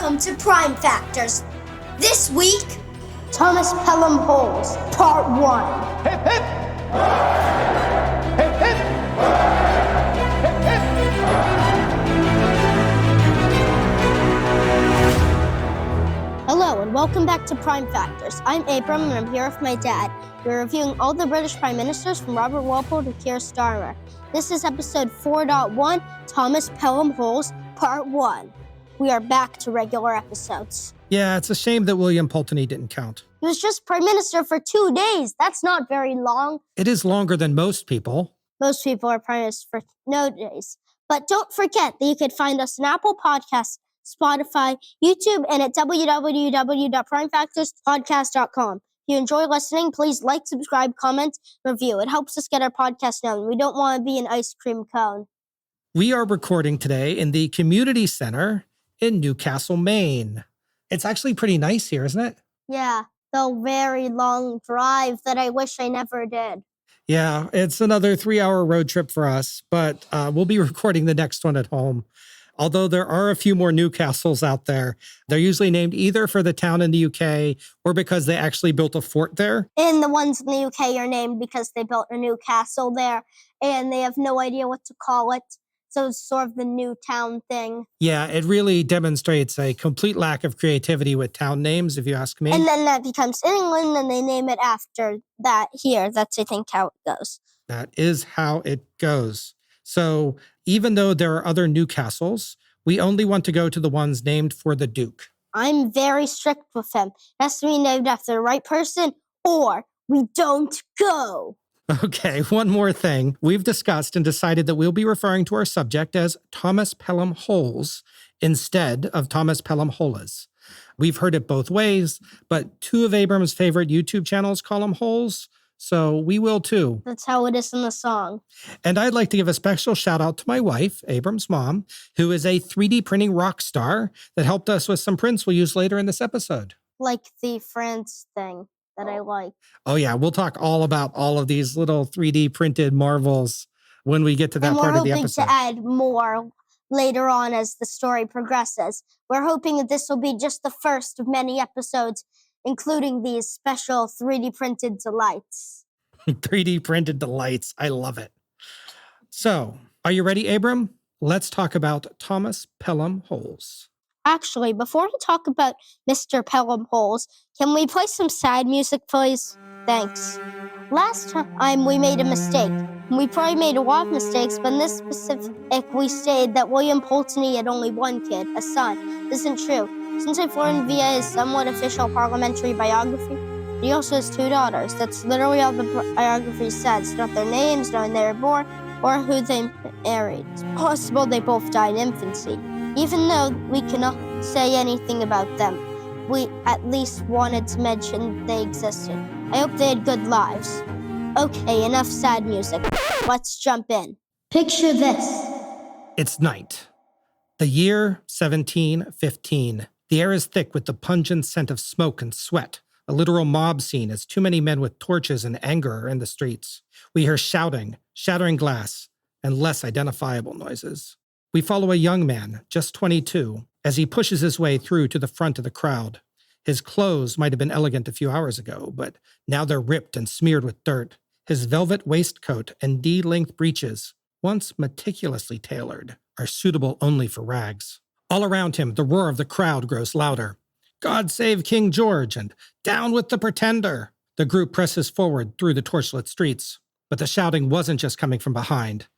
Welcome to Prime Factors. This week, Thomas Pelham-Holles, Part 1. Hip, hip! Hip, hip! Hip, hip! Hello and welcome back to Prime Factors. I'm Abram and I'm here with my dad. We're reviewing all the British Prime Ministers from Robert Walpole to Keir Starmer. This is episode 4.1, Thomas Pelham-Holles, Part 1. We are back to regular episodes. Yeah, it's a shame that William Pulteney didn't count. He was just Prime Minister for 2 days. That's not very long. It is longer than most people. Most people are Prime Minister for no days. But don't forget that you can find us on Apple Podcasts, Spotify, YouTube, and at www.primefactorspodcast.com. If you enjoy listening, please like, subscribe, comment, review. It helps us get our podcast known. We don't want to be an ice cream cone. We are recording today in the community center in Newcastle, Maine. It's actually pretty nice here, isn't it? Yeah, the very long drive that I wish I never did. Yeah, it's another 3-hour road trip for us, but we'll be recording the next one at home. Although there are a few more Newcastles out there. They're usually named either for the town in the UK or because they actually built a fort there. And the ones in the UK are named because they built a new castle there and they have no idea what to call it. So it's sort of the new town thing. Yeah, it really demonstrates a complete lack of creativity with town names, if you ask me. And then that becomes England and they name it after that here. That's, I think, how it goes. That is how it goes. So even though there are other Newcastles, we only want to go to the ones named for the Duke. I'm very strict with him. It has to be named after the right person or we don't go. Okay, one more thing. We've discussed and decided that we'll be referring to our subject as Thomas Pelham-Holles instead of Thomas Pelham-Holles. We've heard it both ways, but 2 of Abram's favorite YouTube channels call him Holles, so we will too. That's how it is in the song. And I'd like to give a special shout out to my wife, Abram's mom, who is a 3D printing rock star that helped us with some prints we'll use later in this episode. Like the France thing that I like. Oh yeah, we'll talk all about all of these little 3D printed marvels when we get to that part of the episode. And we're hoping to add more later on as the story progresses. We're hoping that this will be just the first of many episodes, including these special 3D printed delights. 3D printed delights. I love it. So, are you ready, Abram? Let's talk about Thomas Pelham-Holles. Actually, before we talk about Mr. Pelham-Holles, can we play some sad music, please? Thanks. Last time we made a mistake. We probably made a lot of mistakes, but in this specific, we stated that William Pulteney had only one kid, a son. This isn't true. Since I've learned via his somewhat official parliamentary biography, he also has 2 daughters. That's literally all the biography says. Not their names, not when they were born, or who they married. It's possible they both died in infancy. Even though we cannot say anything about them, we at least wanted to mention they existed. I hope they had good lives. Okay, enough sad music. Let's jump in. Picture this. It's night. The year 1715. The air is thick with the pungent scent of smoke and sweat. A literal mob scene as too many men with torches and anger are in the streets. We hear shouting, shattering glass, and less identifiable noises. We follow a young man, just 22, as he pushes his way through to the front of the crowd. His clothes might have been elegant a few hours ago, but now they're ripped and smeared with dirt. His velvet waistcoat and D-length breeches, once meticulously tailored, are suitable only for rags. All around him, the roar of the crowd grows louder. God save King George and down with the pretender. The group presses forward through the torchlit streets, but the shouting wasn't just coming from behind.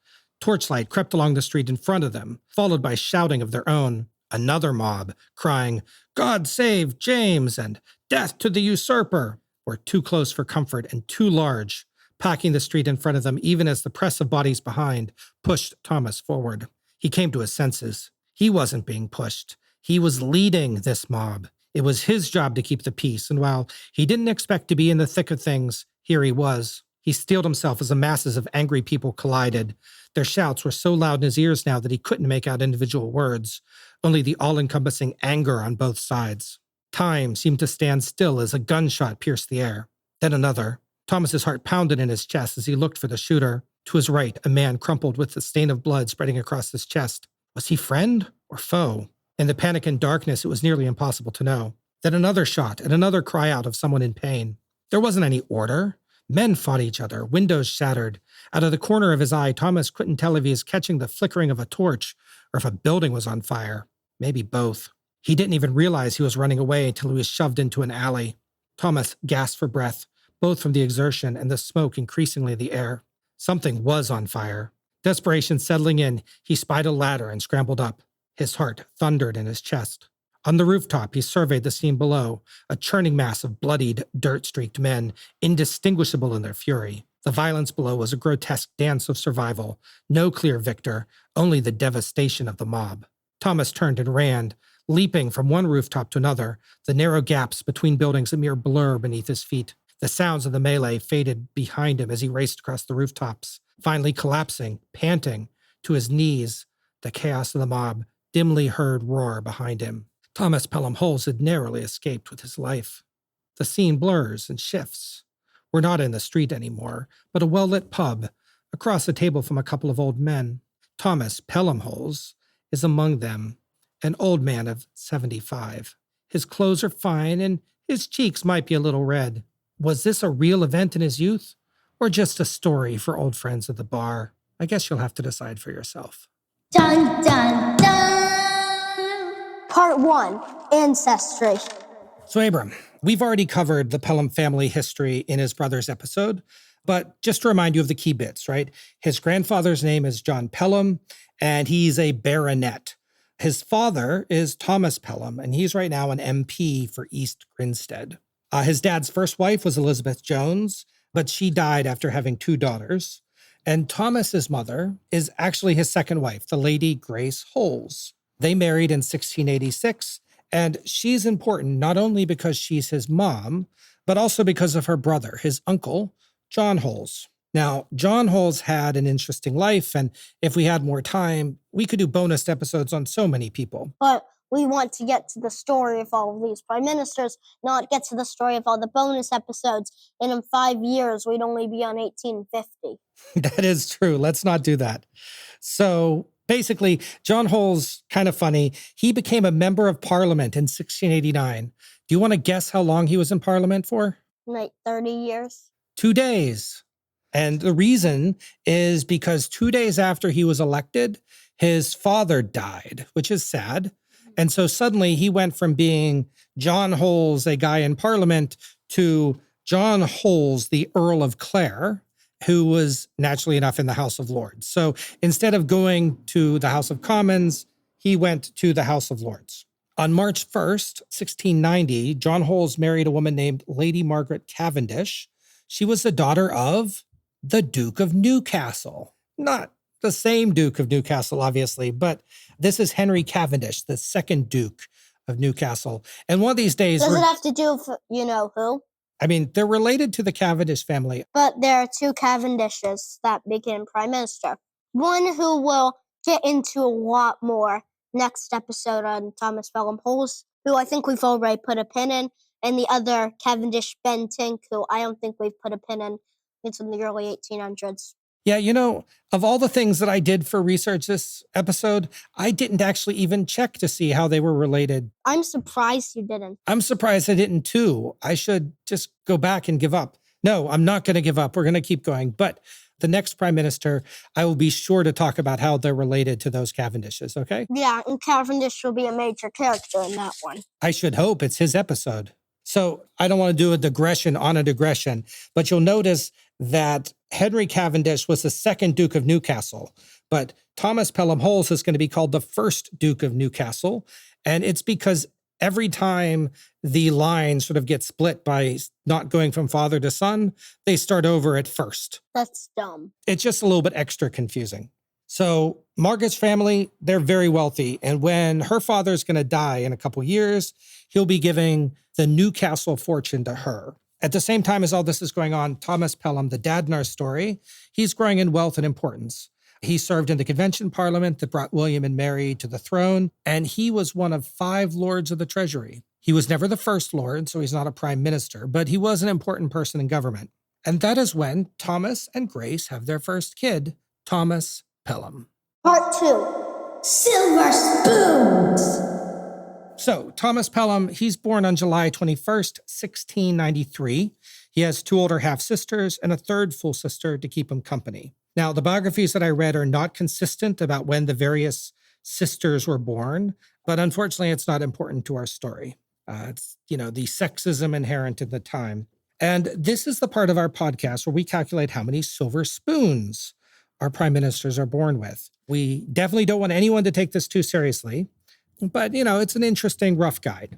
Torchlight crept along the street in front of them, followed by shouting of their own. Another mob, crying, God save James and death to the usurper, were too close for comfort and too large, packing the street in front of them even as the press of bodies behind pushed Thomas forward. He came to his senses. He wasn't being pushed. He was leading this mob. It was his job to keep the peace, and while he didn't expect to be in the thick of things, here he was. He steeled himself as the masses of angry people collided. Their shouts were so loud in his ears now that he couldn't make out individual words, only the all-encompassing anger on both sides. Time seemed to stand still as a gunshot pierced the air. Then another. Thomas's heart pounded in his chest as he looked for the shooter. To his right, a man crumpled with the stain of blood spreading across his chest. Was he friend or foe? In the panic and darkness, it was nearly impossible to know. Then another shot and another cry out of someone in pain. There wasn't any order. Men fought each other, windows shattered. Out of the corner of his eye, Thomas couldn't tell if he was catching the flickering of a torch or if a building was on fire. Maybe both. He didn't even realize he was running away until he was shoved into an alley. Thomas gasped for breath, both from the exertion and the smoke increasingly in the air. Something was on fire. Desperation settling in, he spied a ladder and scrambled up. His heart thundered in his chest. On the rooftop, he surveyed the scene below, a churning mass of bloodied, dirt-streaked men, indistinguishable in their fury. The violence below was a grotesque dance of survival. No clear victor, only the devastation of the mob. Thomas turned and ran, leaping from one rooftop to another, the narrow gaps between buildings a mere blur beneath his feet. The sounds of the melee faded behind him as he raced across the rooftops, finally collapsing, panting, to his knees, the chaos of the mob dimly heard roar behind him. Thomas Pelham-Holles had narrowly escaped with his life. The scene blurs and shifts. We're not in the street anymore, but a well-lit pub, across the table from a couple of old men. Thomas Pelham-Holles is among them, an old man of 75. His clothes are fine, and his cheeks might be a little red. Was this a real event in his youth, or just a story for old friends at the bar? I guess you'll have to decide for yourself. Dun, dun, dun! Part 1, Ancestry. So, Abram, we've already covered the Pelham family history in his brother's episode, but just to remind you of the key bits, right? His grandfather's name is John Pelham, and he's a baronet. His father is Thomas Pelham, and he's right now an MP for East Grinstead. His dad's first wife was Elizabeth Jones, but she died after having 2 daughters. And Thomas's mother is actually his second wife, the Lady Grace Holles. They married in 1686, and she's important not only because she's his mom, but also because of her brother, his uncle, John Holles. Now, John Holles had an interesting life, and if we had more time, we could do bonus episodes on so many people. But we want to get to the story of all of these prime ministers, not get to the story of all the bonus episodes. And in 5 years, we'd only be on 1850. That is true. Let's not do that. So basically, John Holles, kind of funny, he became a member of Parliament in 1689. Do you want to guess how long he was in Parliament for? Like 30 years? 2 days. And the reason is because 2 days after he was elected, his father died, which is sad. And so suddenly he went from being John Holles, a guy in Parliament, to John Holles, the Earl of Clare, who was naturally enough in the House of Lords. So instead of going to the House of Commons, he went to the House of Lords. On March 1st, 1690, John Holles married a woman named Lady Margaret Cavendish. She was the daughter of the Duke of Newcastle. Not the same Duke of Newcastle, obviously, but this is Henry Cavendish, the second Duke of Newcastle. And one of these days... Does it have to do with, you know, who? I mean, they're related to the Cavendish family. But there are 2 Cavendishes that became prime minister. One who we'll get into a lot more next episode on Thomas Pelham-Holles, who I think we've already put a pin in, and the other Cavendish Bentinck, who I don't think we've put a pin in. It's in the early 1800s. Yeah, you know, of all the things that I did for research this episode, I didn't actually even check to see how they were related. I'm surprised you didn't. I'm surprised I didn't too. I should just go back and give up. No, I'm not going to give up. We're going to keep going. But the next prime minister, I will be sure to talk about how they're related to those Cavendishes, okay? Yeah, and Cavendish will be a major character in that one. I should hope. It's his episode. So I don't want to do a digression on a digression, but you'll notice that Henry Cavendish was the second Duke of Newcastle, but Thomas Pelham-Holles is going to be called the first Duke of Newcastle. And it's because every time the line sort of gets split by not going from father to son, they start over at first. That's dumb. It's just a little bit extra confusing. So Margaret's family, they're very wealthy. And when her father's going to die in a couple years, he'll be giving the Newcastle fortune to her. At the same time as all this is going on, Thomas Pelham, the dad in our story, he's growing in wealth and importance. He served in the Convention Parliament that brought William and Mary to the throne, and he was one of 5 Lords of the Treasury. He was never the first Lord, so he's not a prime minister, but he was an important person in government. And that is when Thomas and Grace have their first kid, Thomas Pelham. Part 2, Silver Spoons. So Thomas Pelham, he's born on July 21st, 1693. He has two older half-sisters and a third full sister to keep him company. Now, the biographies that I read are not consistent about when the various sisters were born, but unfortunately, it's not important to our story. It's, the sexism inherent in the time. And this is the part of our podcast where we calculate how many silver spoons our prime ministers are born with. We definitely don't want anyone to take this too seriously, but, it's an interesting rough guide.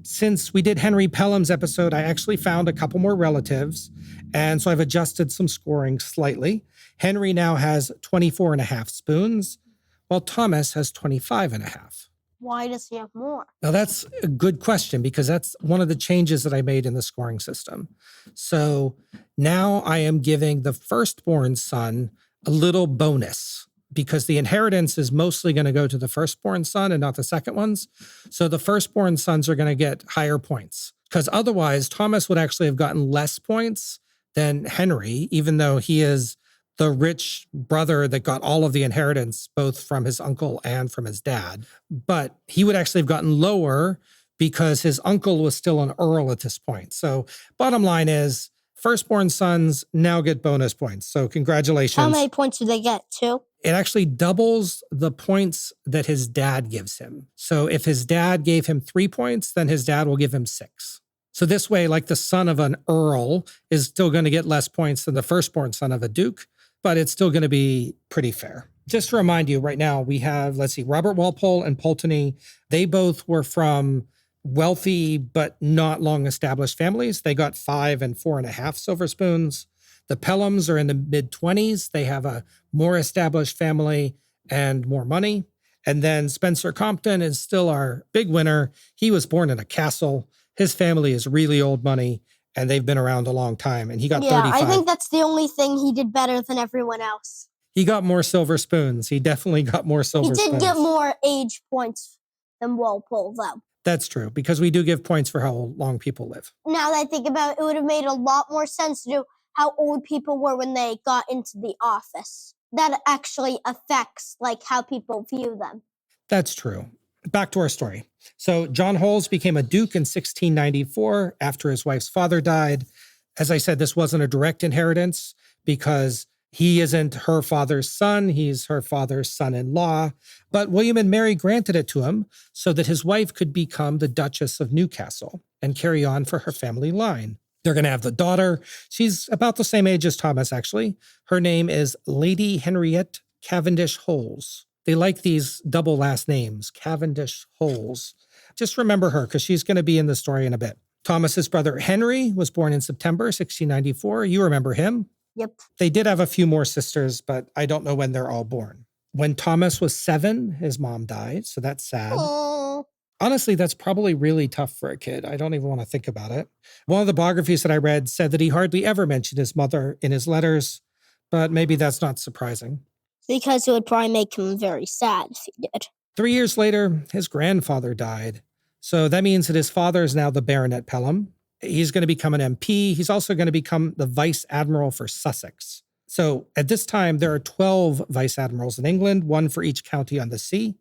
Since we did Henry Pelham's episode, I actually found a couple more relatives, and so I've adjusted some scoring slightly. Henry now has 24 and a half spoons, while Thomas has 25 and a half. Why does he have more? Now, that's a good question because that's one of the changes that I made in the scoring system. So now I am giving the firstborn son a little bonus because the inheritance is mostly going to go to the firstborn son and not the second ones. So the firstborn sons are going to get higher points because otherwise Thomas would actually have gotten less points than Henry, even though he is the rich brother that got all of the inheritance, both from his uncle and from his dad. But he would actually have gotten lower because his uncle was still an earl at this point. So bottom line is firstborn sons now get bonus points. So congratulations. How many points do they get? 2? It actually doubles the points that his dad gives him. So if his dad gave him 3 points, then his dad will give him 6. So this way, like the son of an earl is still going to get less points than the firstborn son of a duke, but it's still going to be pretty fair. Just to remind you, right now we have, Robert Walpole and Pulteney. They both were from wealthy but not long established families. They got 5 and 4.5 silver spoons. The Pelhams are in the mid-20s. They have a more established family and more money. And then Spencer Compton is still our big winner. He was born in a castle. His family is really old money, and they've been around a long time. And he got 35. I think that's the only thing he did better than everyone else. He got more silver spoons. He definitely got more silver spoons. He did get more age points than Walpole, though. That's true, because we do give points for how long people live. Now that I think about it, it would have made a lot more sense to do how old people were when they got into the office. That actually affects how people view them. That's true. Back to our story. So John Holles became a duke in 1694 after his wife's father died. As I said, this wasn't a direct inheritance because he isn't her father's son. He's her father's son-in-law. But William and Mary granted it to him so that his wife could become the Duchess of Newcastle and carry on for her family line. They're going to have the daughter. She's about the same age as Thomas, actually. Her name is Lady Henriette Cavendish-Holles. They like these double last names, Cavendish-Holles. Just remember her because she's going to be in the story in a bit. Thomas's brother Henry was born in September 1694. You remember him? Yep. They did have a few more sisters, but I don't know when they're all born. When Thomas was 7, his mom died, so that's sad. Oh. Honestly, that's probably really tough for a kid. I don't even want to think about it. One of the biographies that I read said that he hardly ever mentioned his mother in his letters, but maybe that's not surprising. Because it would probably make him very sad if he did. 3 years later, his grandfather died. So that means that his father is now the Baronet Pelham. He's going to become an MP. He's also going to become the Vice Admiral for Sussex. So at this time, there are 12 Vice Admirals in England, one for each county on the sea.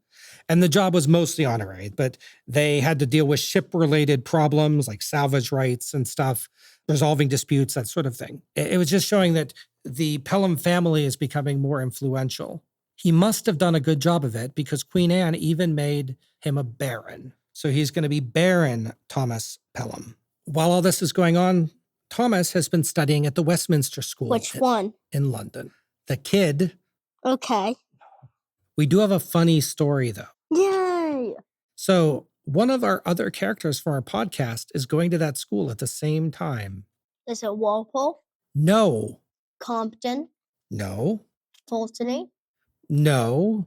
And the job was mostly honorary, but they had to deal with ship-related problems like salvage rights and stuff, resolving disputes, that sort of thing. It was just showing that the Pelham family is becoming more influential. He must have done a good job of it because Queen Anne even made him a baron. So he's going to be Baron Thomas Pelham. While all this is going on, Thomas has been studying at the Westminster School. Which one? In London. The kid. Okay. We do have a funny story, though. Yay! So one of our other characters from our podcast is going to that school at the same time. Is it Walpole? No. Compton? No. Pulteney? No.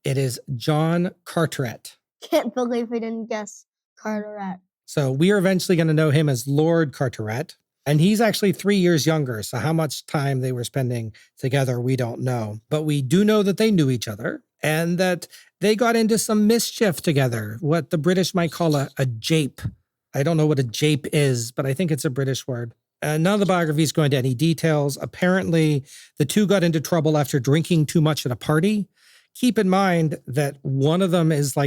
It is John Carteret. Can't believe we didn't guess Carteret. So we are eventually going to know him as Lord Carteret. And he's actually 3 years younger. So how much time they were spending together, we don't know. But we do know that they knew each other and that they got into some mischief together, what the British might call a jape. I don't know what a jape is, but I think it's a British word. None of the biographies go into any details. Apparently, the two got into trouble after drinking too much at a party. Keep in mind that one of them is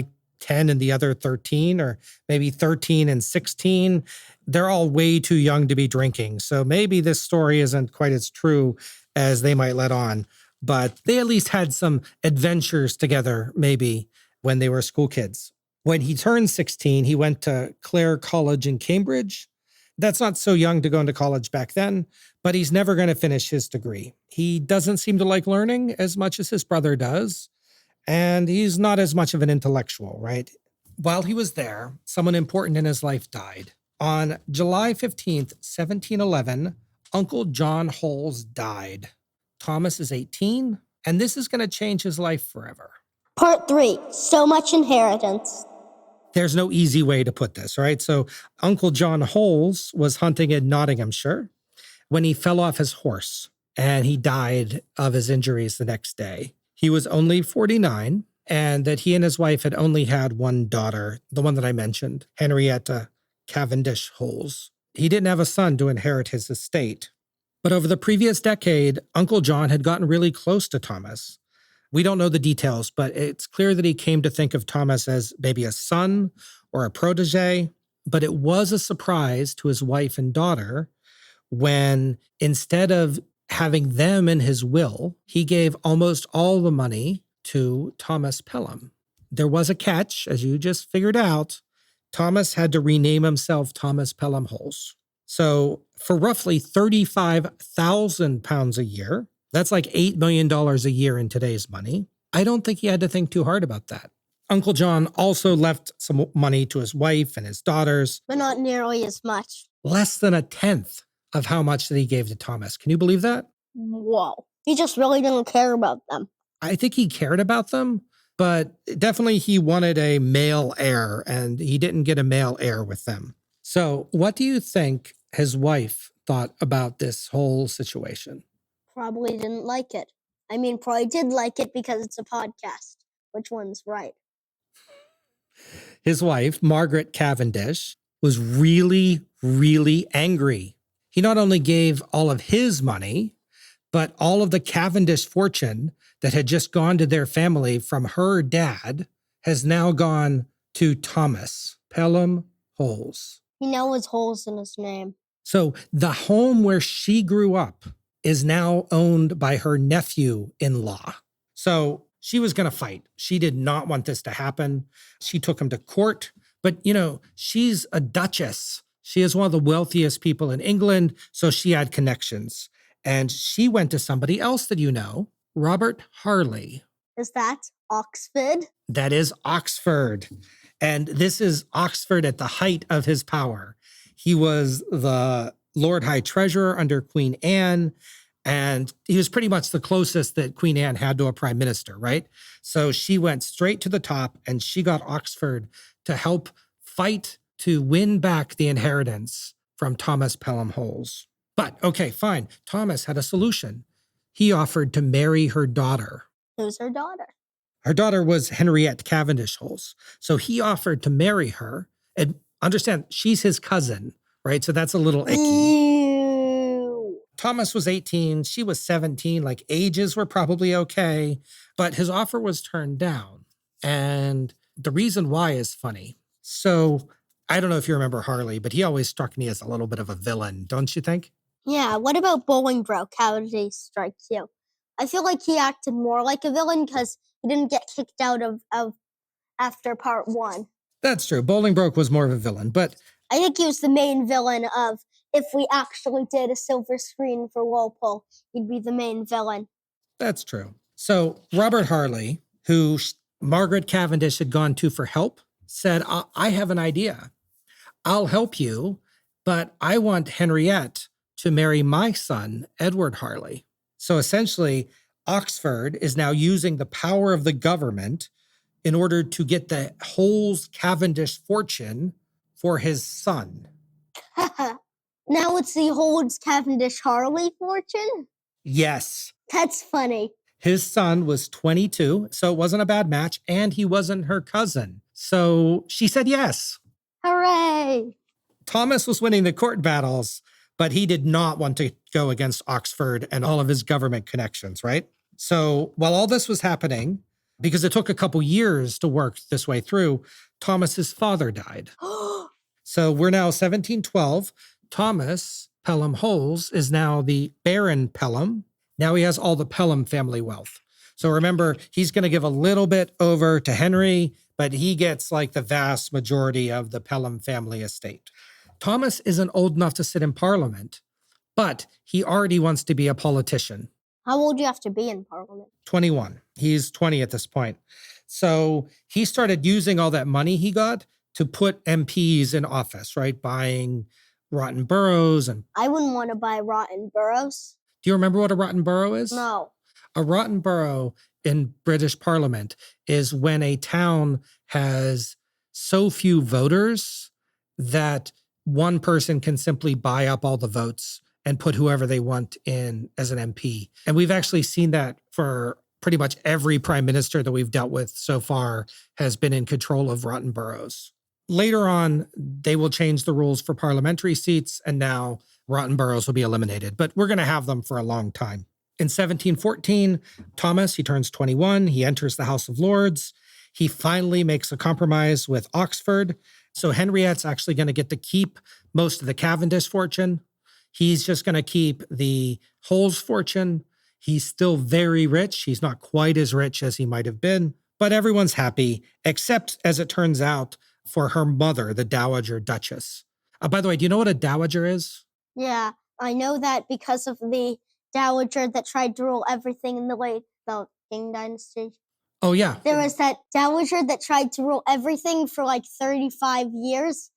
10 and the other 13, or maybe 13 and 16. They're all way too young to be drinking. So maybe this story isn't quite as true as they might let on. But they at least had some adventures together, maybe, when they were school kids. When he turned 16, he went to Clare College in Cambridge. That's not so young to go into college back then, but he's never going to finish his degree. He doesn't seem to like learning as much as his brother does, and he's not as much of an intellectual, right? While he was there, someone important in his life died. On July 15th, 1711, Uncle John Holles died. Thomas is 18, and this is going to change his life forever. Part 3, so much inheritance. There's no easy way to put this, right? So Uncle John Holles was hunting in Nottinghamshire when he fell off his horse, and he died of his injuries the next day. He was only 49, and that he and his wife had only had one daughter, the one that I mentioned, Henrietta Cavendish Holles. He didn't have a son to inherit his estate. But over the previous decade, Uncle John had gotten really close to Thomas. We don't know the details, but it's clear that he came to think of Thomas as maybe a son or a protege. But it was a surprise to his wife and daughter when, instead of having them in his will, he gave almost all the money to Thomas Pelham. There was a catch, as you just figured out. Thomas had to rename himself Thomas Pelham-Holles. So for roughly £35,000 a year, that's like $8 million a year in today's money. I don't think he had to think too hard about that. Uncle John also left some money to his wife and his daughters. But not nearly as much. Less than a tenth of how much that he gave to Thomas. Can you believe that? Whoa. He just really didn't care about them. I think he cared about them, but definitely he wanted a male heir, and he didn't get a male heir with them. So what do you think his wife thought about this whole situation? Probably didn't like it. I mean, probably did like it because it's a podcast. Which one's right? His wife, Margaret Cavendish, was really, really angry. He not only gave all of his money, but all of the Cavendish fortune that had just gone to their family from her dad has now gone to Thomas Pelham-Holles. He now has holes in his name. So the home where she grew up is now owned by her nephew-in-law. So she was going to fight. She did not want this to happen. She took him to court. But, she's a duchess. She is one of the wealthiest people in England, so she had connections. And she went to somebody else that you know, Robert Harley. Is that Oxford? That is Oxford. And this is Oxford at the height of his power. He was the Lord High Treasurer under Queen Anne, and he was pretty much the closest that Queen Anne had to a prime minister, right? So she went straight to the top, and she got Oxford to help fight to win back the inheritance from Thomas Pelham-Holles. But, okay, fine. Thomas had a solution. He offered to marry her daughter. Who's her daughter? Her daughter was Henriette Cavendish Holles. So he offered to marry her. And understand, she's his cousin, right? So that's a little icky. Ew. Thomas was 18. She was 17. Like, ages were probably okay. But his offer was turned down. And the reason why is funny. So I don't know if you remember Harley, but he always struck me as a little bit of a villain, don't you think? Yeah, what about Bolingbroke? How did he strike you? I feel like he acted more like a villain because he didn't get kicked out of after part 1. That's true. Bolingbroke was more of a villain, but I think he was the main villain of, if we actually did a silver screen for Walpole, he'd be the main villain. that's true. So Robert Harley, who Margaret Cavendish had gone to for help, said, I have an idea. I'll help you, but I want Henriette to marry my son, Edward Harley. So essentially, Oxford is now using the power of the government in order to get the Holles Cavendish fortune for his son. Now it's the Holdes Cavendish Harley fortune? Yes. That's funny. His son was 22, so it wasn't a bad match, and he wasn't her cousin. So she said yes. Hooray! Thomas was winning the court battles, but he did not want to go against Oxford and all of his government connections, right? So while all this was happening, Because it took a couple years to work this way through, Thomas's father died. So we're now 1712. Thomas Pelham-Holles is now the Baron Pelham. Now he has all the Pelham family wealth. So remember, he's going to give a little bit over to Henry, but he gets like the vast majority of the Pelham family estate. Thomas isn't old enough to sit in Parliament, but he already wants to be a politician. How old do you have to be in Parliament? 21. He's 20 at this point. So he started using all that money he got to put MPs in office, right? Buying rotten boroughs. And I wouldn't want to buy rotten boroughs. do you remember what a rotten borough is? No. A rotten borough in British Parliament is when a town has so few voters that one person can simply buy up all the votes and put whoever they want in as an MP. And we've actually seen that for pretty much every prime minister that we've dealt with so far has been in control of rotten boroughs. Later on, they will change the rules for parliamentary seats, and now rotten boroughs will be eliminated. But we're going to have them for a long time. In 1714, Thomas, he turns 21. He enters the House of Lords. He finally makes a compromise with Oxford. So Henriette's actually going to get to keep most of the Cavendish fortune. He's just going to keep the Holles fortune. He's still very rich. He's not quite as rich as he might have been, but everyone's happy, except, as it turns out, for her mother, the Dowager Duchess. By the way, do you know what a dowager is? Yeah, I know that because of the dowager that tried to rule everything in the Qing dynasty. Oh, yeah. There was that dowager that tried to rule everything for like 35 years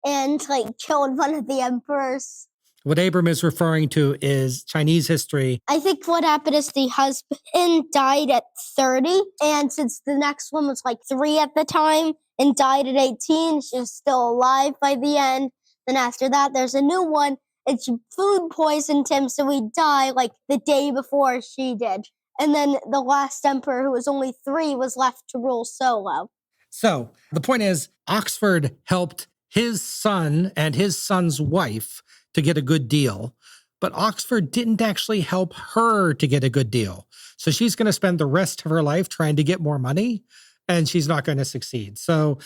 and like killed one of the emperors. What Abram is referring to is Chinese history. I think what happened is the husband died at 30, and since the next one was like 3 at the time and died at 18, she was still alive by the end. Then after that, there's a new one, and she food poisoned him, so he died like the day before she did. And then the last emperor, who was only 3, was left to rule solo. So the point is, Oxford helped his son and his son's wife to get a good deal, but Oxford didn't actually help her to get a good deal. So she's going to spend the rest of her life trying to get more money, and she's not going to succeed. So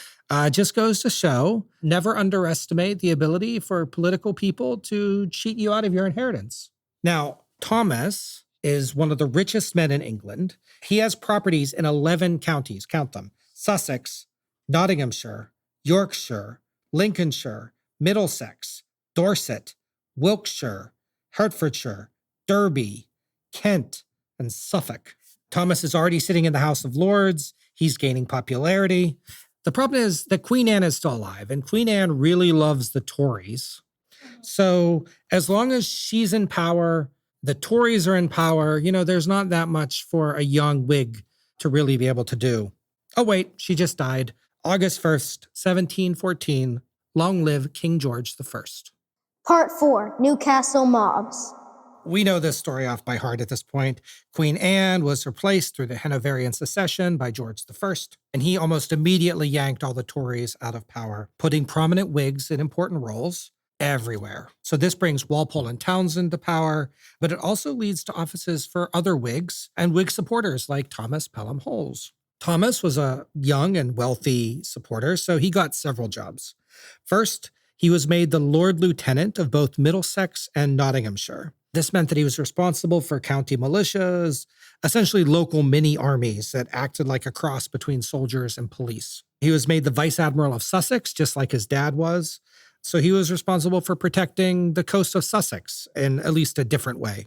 just goes to show, never underestimate the ability for political people to cheat you out of your inheritance. Now, Thomas is one of the richest men in England. He has properties in 11 counties, count them: Sussex, Nottinghamshire, Yorkshire, Lincolnshire, Middlesex, Dorset, Wiltshire, Hertfordshire, Derby, Kent, and Suffolk. Thomas is already sitting in the House of Lords. He's gaining popularity. The problem is that Queen Anne is still alive, and Queen Anne really loves the Tories. So as long as she's in power, the Tories are in power, there's not that much for a young Whig to really be able to do. Oh, wait, she just died. August 1st, 1714. Long live King George I. Part 4, Newcastle Mobs. We know this story off by heart at this point. Queen Anne was replaced through the Hanoverian succession by George I, and he almost immediately yanked all the Tories out of power, putting prominent Whigs in important roles everywhere. So this brings Walpole and Townshend to power, but it also leads to offices for other Whigs and Whig supporters like Thomas Pelham-Holles. Thomas was a young and wealthy supporter, so he got several jobs. First, he was made the Lord Lieutenant of both Middlesex and Nottinghamshire. This meant that he was responsible for county militias, essentially local mini-armies that acted like a cross between soldiers and police. He was made the Vice Admiral of Sussex, just like his dad was. So he was responsible for protecting the coast of Sussex in at least a different way.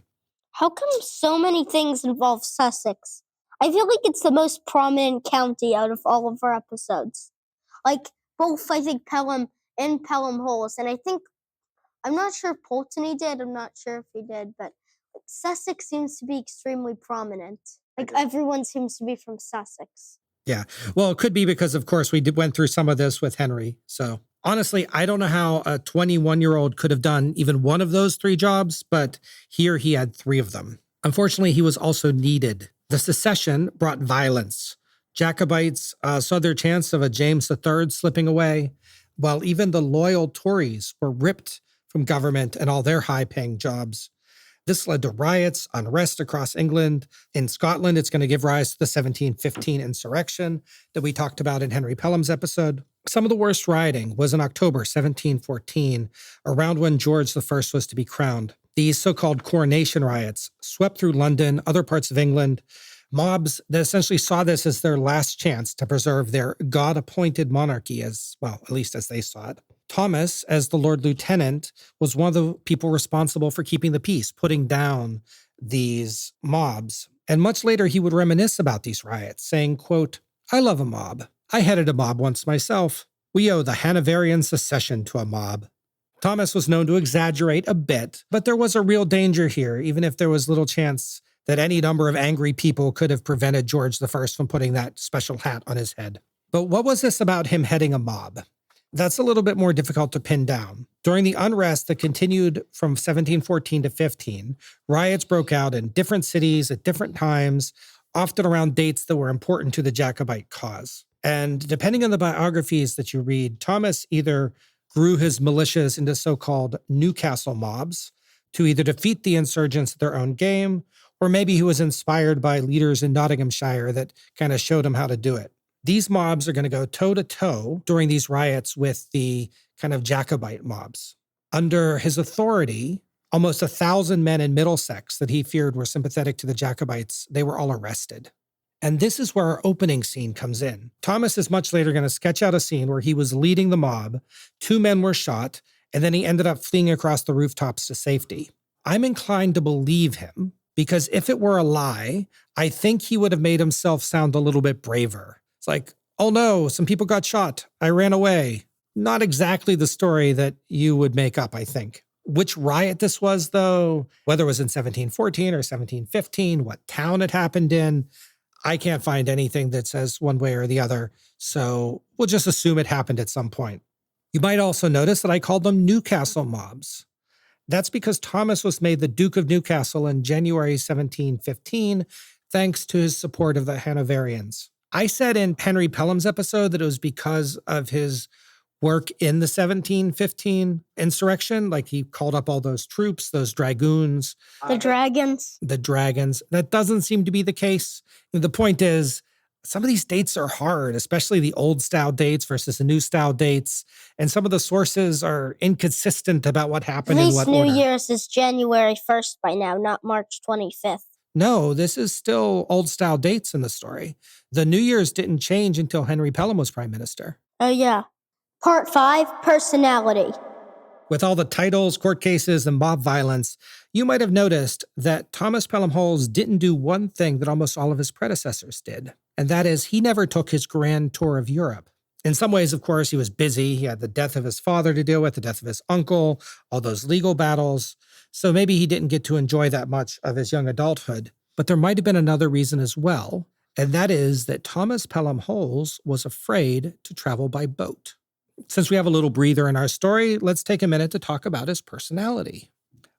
How come so many things involve Sussex? I feel like it's the most prominent county out of all of our episodes. Like, both, I think, Pelham and Pelham-Holles, and I'm not sure if Pulteney did, I'm not sure if he did, but Sussex seems to be extremely prominent. Like, everyone seems to be from Sussex. Yeah, well, it could be because, of course, we went through some of this with Henry. So honestly, I don't know how a 21-year-old could have done even one of those 3 jobs, but here he had 3 of them. Unfortunately, he was also needed. The secession brought violence. Jacobites saw their chance of a James III slipping away, while even the loyal Tories were ripped from government and all their high-paying jobs. This led to riots, unrest across England. In Scotland, it's going to give rise to the 1715 insurrection that we talked about in Henry Pelham's episode. Some of the worst rioting was in October 1714, around when George I was to be crowned. These so-called coronation riots swept through London, other parts of England. Mobs that essentially saw this as their last chance to preserve their God-appointed monarchy, as well, at least as they saw it. Thomas, as the Lord Lieutenant, was one of the people responsible for keeping the peace, putting down these mobs. And much later, he would reminisce about these riots, saying, quote, "I love a mob. I headed a mob once myself. We owe the Hanoverian secession to a mob." Thomas was known to exaggerate a bit, but there was a real danger here, even if there was little chance that any number of angry people could have prevented George I from putting that special hat on his head. But what was this about him heading a mob? That's a little bit more difficult to pin down. During the unrest that continued from 1714 to 15, riots broke out in different cities at different times, often around dates that were important to the Jacobite cause. And depending on the biographies that you read, Thomas either grew his militias into so-called Newcastle mobs to either defeat the insurgents at their own game, or maybe he was inspired by leaders in Nottinghamshire that kind of showed him how to do it. These mobs are going to go toe-to-toe during these riots with the kind of Jacobite mobs. Under his authority, almost 1,000 men in Middlesex that he feared were sympathetic to the Jacobites, they were all arrested. And this is where our opening scene comes in. Thomas is much later going to sketch out a scene where he was leading the mob, 2 men were shot, and then he ended up fleeing across the rooftops to safety. I'm inclined to believe him, because if it were a lie, I think he would have made himself sound a little bit braver. It's like, oh no, some people got shot. I ran away. Not exactly the story that you would make up, I think. Which riot this was, though, whether it was in 1714 or 1715, what town it happened in, I can't find anything that says one way or the other. So we'll just assume it happened at some point. You might also notice that I called them Newcastle mobs. That's because Thomas was made the Duke of Newcastle in January 1715, thanks to his support of the Hanoverians. I said in Henry Pelham's episode that it was because of his work in the 1715 insurrection, like he called up all those troops, those dragoons. The dragons. The dragons. That doesn't seem to be the case. The point is, some of these dates are hard, especially the old style dates versus the new style dates. And some of the sources are inconsistent about what happened in what At least order. New Year's is January 1st by now, not March 25th. No, this is still old style dates in the story. The New Year's didn't change until Henry Pelham was prime minister. Oh yeah. Part 5, personality. With all the titles, court cases, and mob violence, you might have noticed that Thomas Pelham-Holles didn't do one thing that almost all of his predecessors did, and that is he never took his grand tour of Europe. In some ways, of course, he was busy. He had the death of his father to deal with, the death of his uncle, all those legal battles, so maybe he didn't get to enjoy that much of his young adulthood. But there might have been another reason as well, and that is that Thomas Pelham-Holles was afraid to travel by boat. Since we have a little breather in our story, let's take a minute to talk about his personality.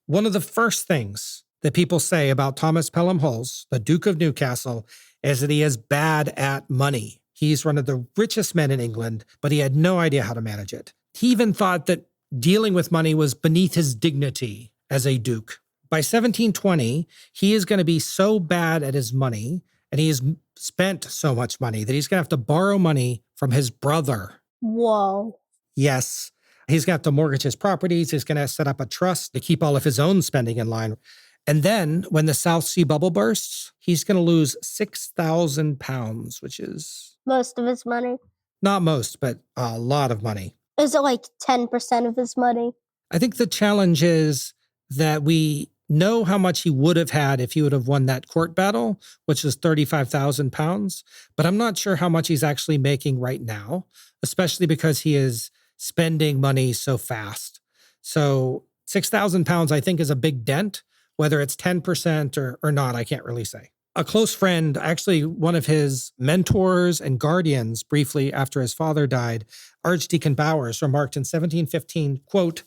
One of the first things that people say about Thomas Pelham-Holles, the Duke of Newcastle, is that he is bad at money. He's one of the richest men in England, but he had no idea how to manage it. He even thought that dealing with money was beneath his dignity as a duke. By 1720, he is going to be so bad at his money, and he has spent so much money that he's going to have to borrow money from his brother. Whoa. Yes, he's going to have to mortgage his properties. He's going to set up a trust to keep all of his own spending in line. And then when the South Sea bubble bursts, he's going to lose £6,000, which is... Most of his money. Not most, but a lot of money. Is it like 10% of his money? I think the challenge is that we know how much he would have had if he would have won that court battle, which is £35,000. But I'm not sure how much he's actually making right now, especially because he is spending money so fast. So £6,000, I think, is a big dent. Whether it's 10% or not, I can't really say. A close friend, actually one of his mentors and guardians briefly after his father died, Archdeacon Bowers, remarked in 1715, quote,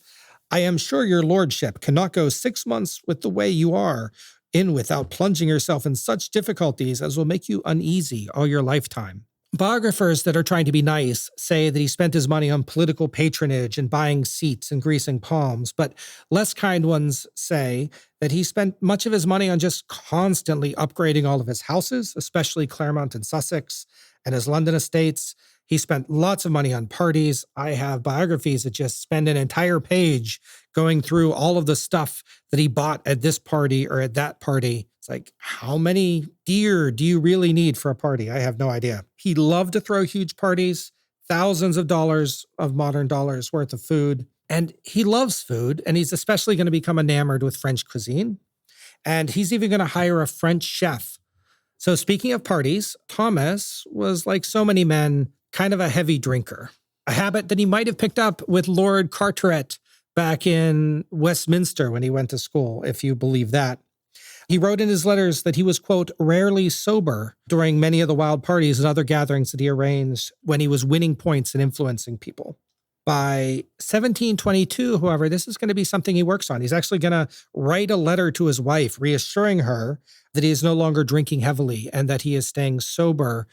"I am sure your lordship cannot go 6 months with the way you are in without plunging yourself in such difficulties as will make you uneasy all your lifetime." Biographers that are trying to be nice say that he spent his money on political patronage and buying seats and greasing palms, but less kind ones say that he spent much of his money on just constantly upgrading all of his houses, especially Claremont and Sussex, and his London estates. He spent lots of money on parties. I have biographies that just spend an entire page going through all of the stuff that he bought at this party or at that party. It's like, how many deer do you really need for a party? I have no idea. He loved to throw huge parties, thousands of dollars of modern dollars worth of food. And he loves food, and he's especially going to become enamored with French cuisine. And he's even going to hire a French chef. So speaking of parties, Thomas was, like so many men, kind of a heavy drinker, a habit that he might have picked up with Lord Carteret back in Westminster when he went to school, if you believe that. He wrote in his letters that he was, quote, rarely sober during many of the wild parties and other gatherings that he arranged when he was winning points and influencing people. By 1722, however, this is going to be something he works on. He's actually going to write a letter to his wife, reassuring her that he is no longer drinking heavily and that he is staying sober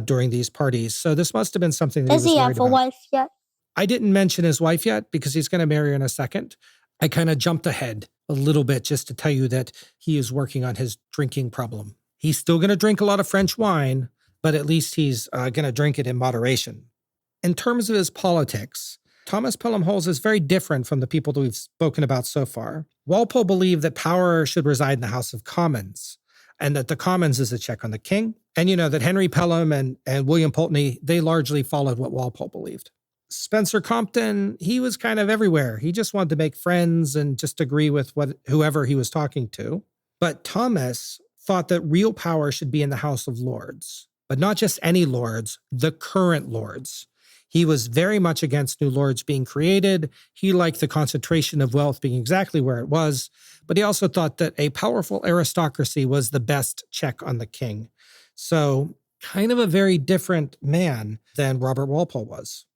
during these parties. So this must have been something that Does he have a about. wife yet? I didn't mention his wife yet because he's going to marry her in a second. I kind of jumped ahead a little bit just to tell you that he is working on his drinking problem. He's still going to drink a lot of French wine, but at least he's going to drink it in moderation. In terms of his politics, Thomas Pelham-Holles is very different from the people that we've spoken about so far. Walpole believed that power should reside in the House of Commons, and that the Commons is a check on the king. And you know that Henry Pelham and William Pulteney, they largely followed what Walpole believed. Spencer Compton, he was kind of everywhere. He just wanted to make friends and just agree with whoever he was talking to. But Thomas thought that real power should be in the House of Lords, but not just any lords, the current lords. He was very much against new lords being created. He liked the concentration of wealth being exactly where it was, but he also thought that a powerful aristocracy was the best check on the king. So kind of a very different man than Robert Walpole was.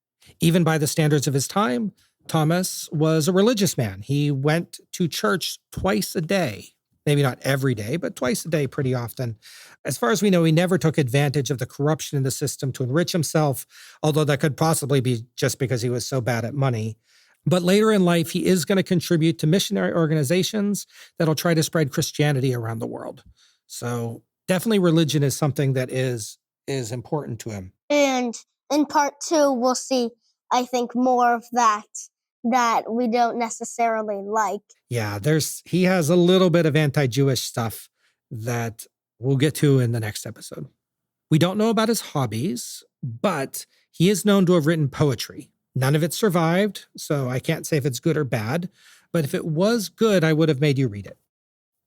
Even by the standards of his time, Thomas was a religious man. He went to church twice a day. Maybe not every day, but twice a day pretty often. As far as we know, he never took advantage of the corruption in the system to enrich himself, although that could possibly be just because he was so bad at money. But later in life, he is going to contribute to missionary organizations that'll try to spread Christianity around the world. So definitely religion is something that is important to him. And in part 2, we'll see, I think, more of that we don't necessarily like. Yeah, he has a little bit of anti-Jewish stuff that we'll get to in the next episode. We don't know about his hobbies, but he is known to have written poetry. None of it survived, so I can't say if it's good or bad, but if it was good, I would have made you read it.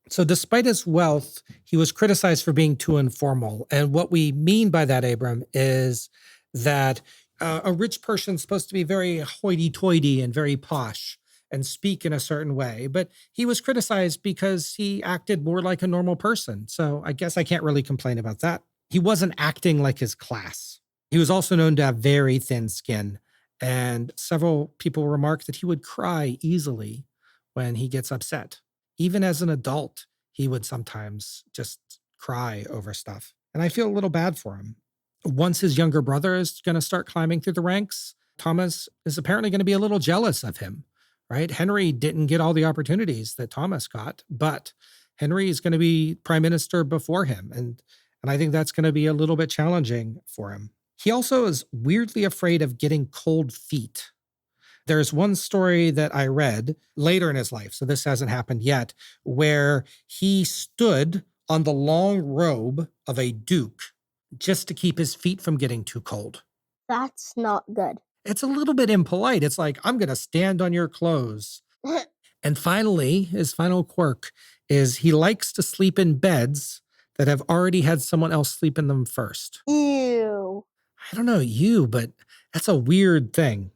So despite his wealth, he was criticized for being too informal. And what we mean by that, Abram, is that a rich person's supposed to be very hoity-toity and very posh and speak in a certain way. But he was criticized because he acted more like a normal person. So I guess I can't really complain about that. He wasn't acting like his class. He was also known to have very thin skin. And several people remarked that he would cry easily when he gets upset. Even as an adult, he would sometimes just cry over stuff. And I feel a little bad for him. Once his younger brother is going to start climbing through the ranks, Thomas is apparently going to be a little jealous of him, right? Henry didn't get all the opportunities that Thomas got, but Henry is going to be prime minister before him. And I think that's going to be a little bit challenging for him. He also is weirdly afraid of getting cold feet. There's one story that I read later in his life, so this hasn't happened yet, where he stood on the long robe of a duke just to keep his feet from getting too cold. That's not good. It's a little bit impolite. It's like, I'm going to stand on your clothes. And finally, his final quirk is he likes to sleep in beds that have already had someone else sleep in them first. Ew. I don't know you, but that's a weird thing.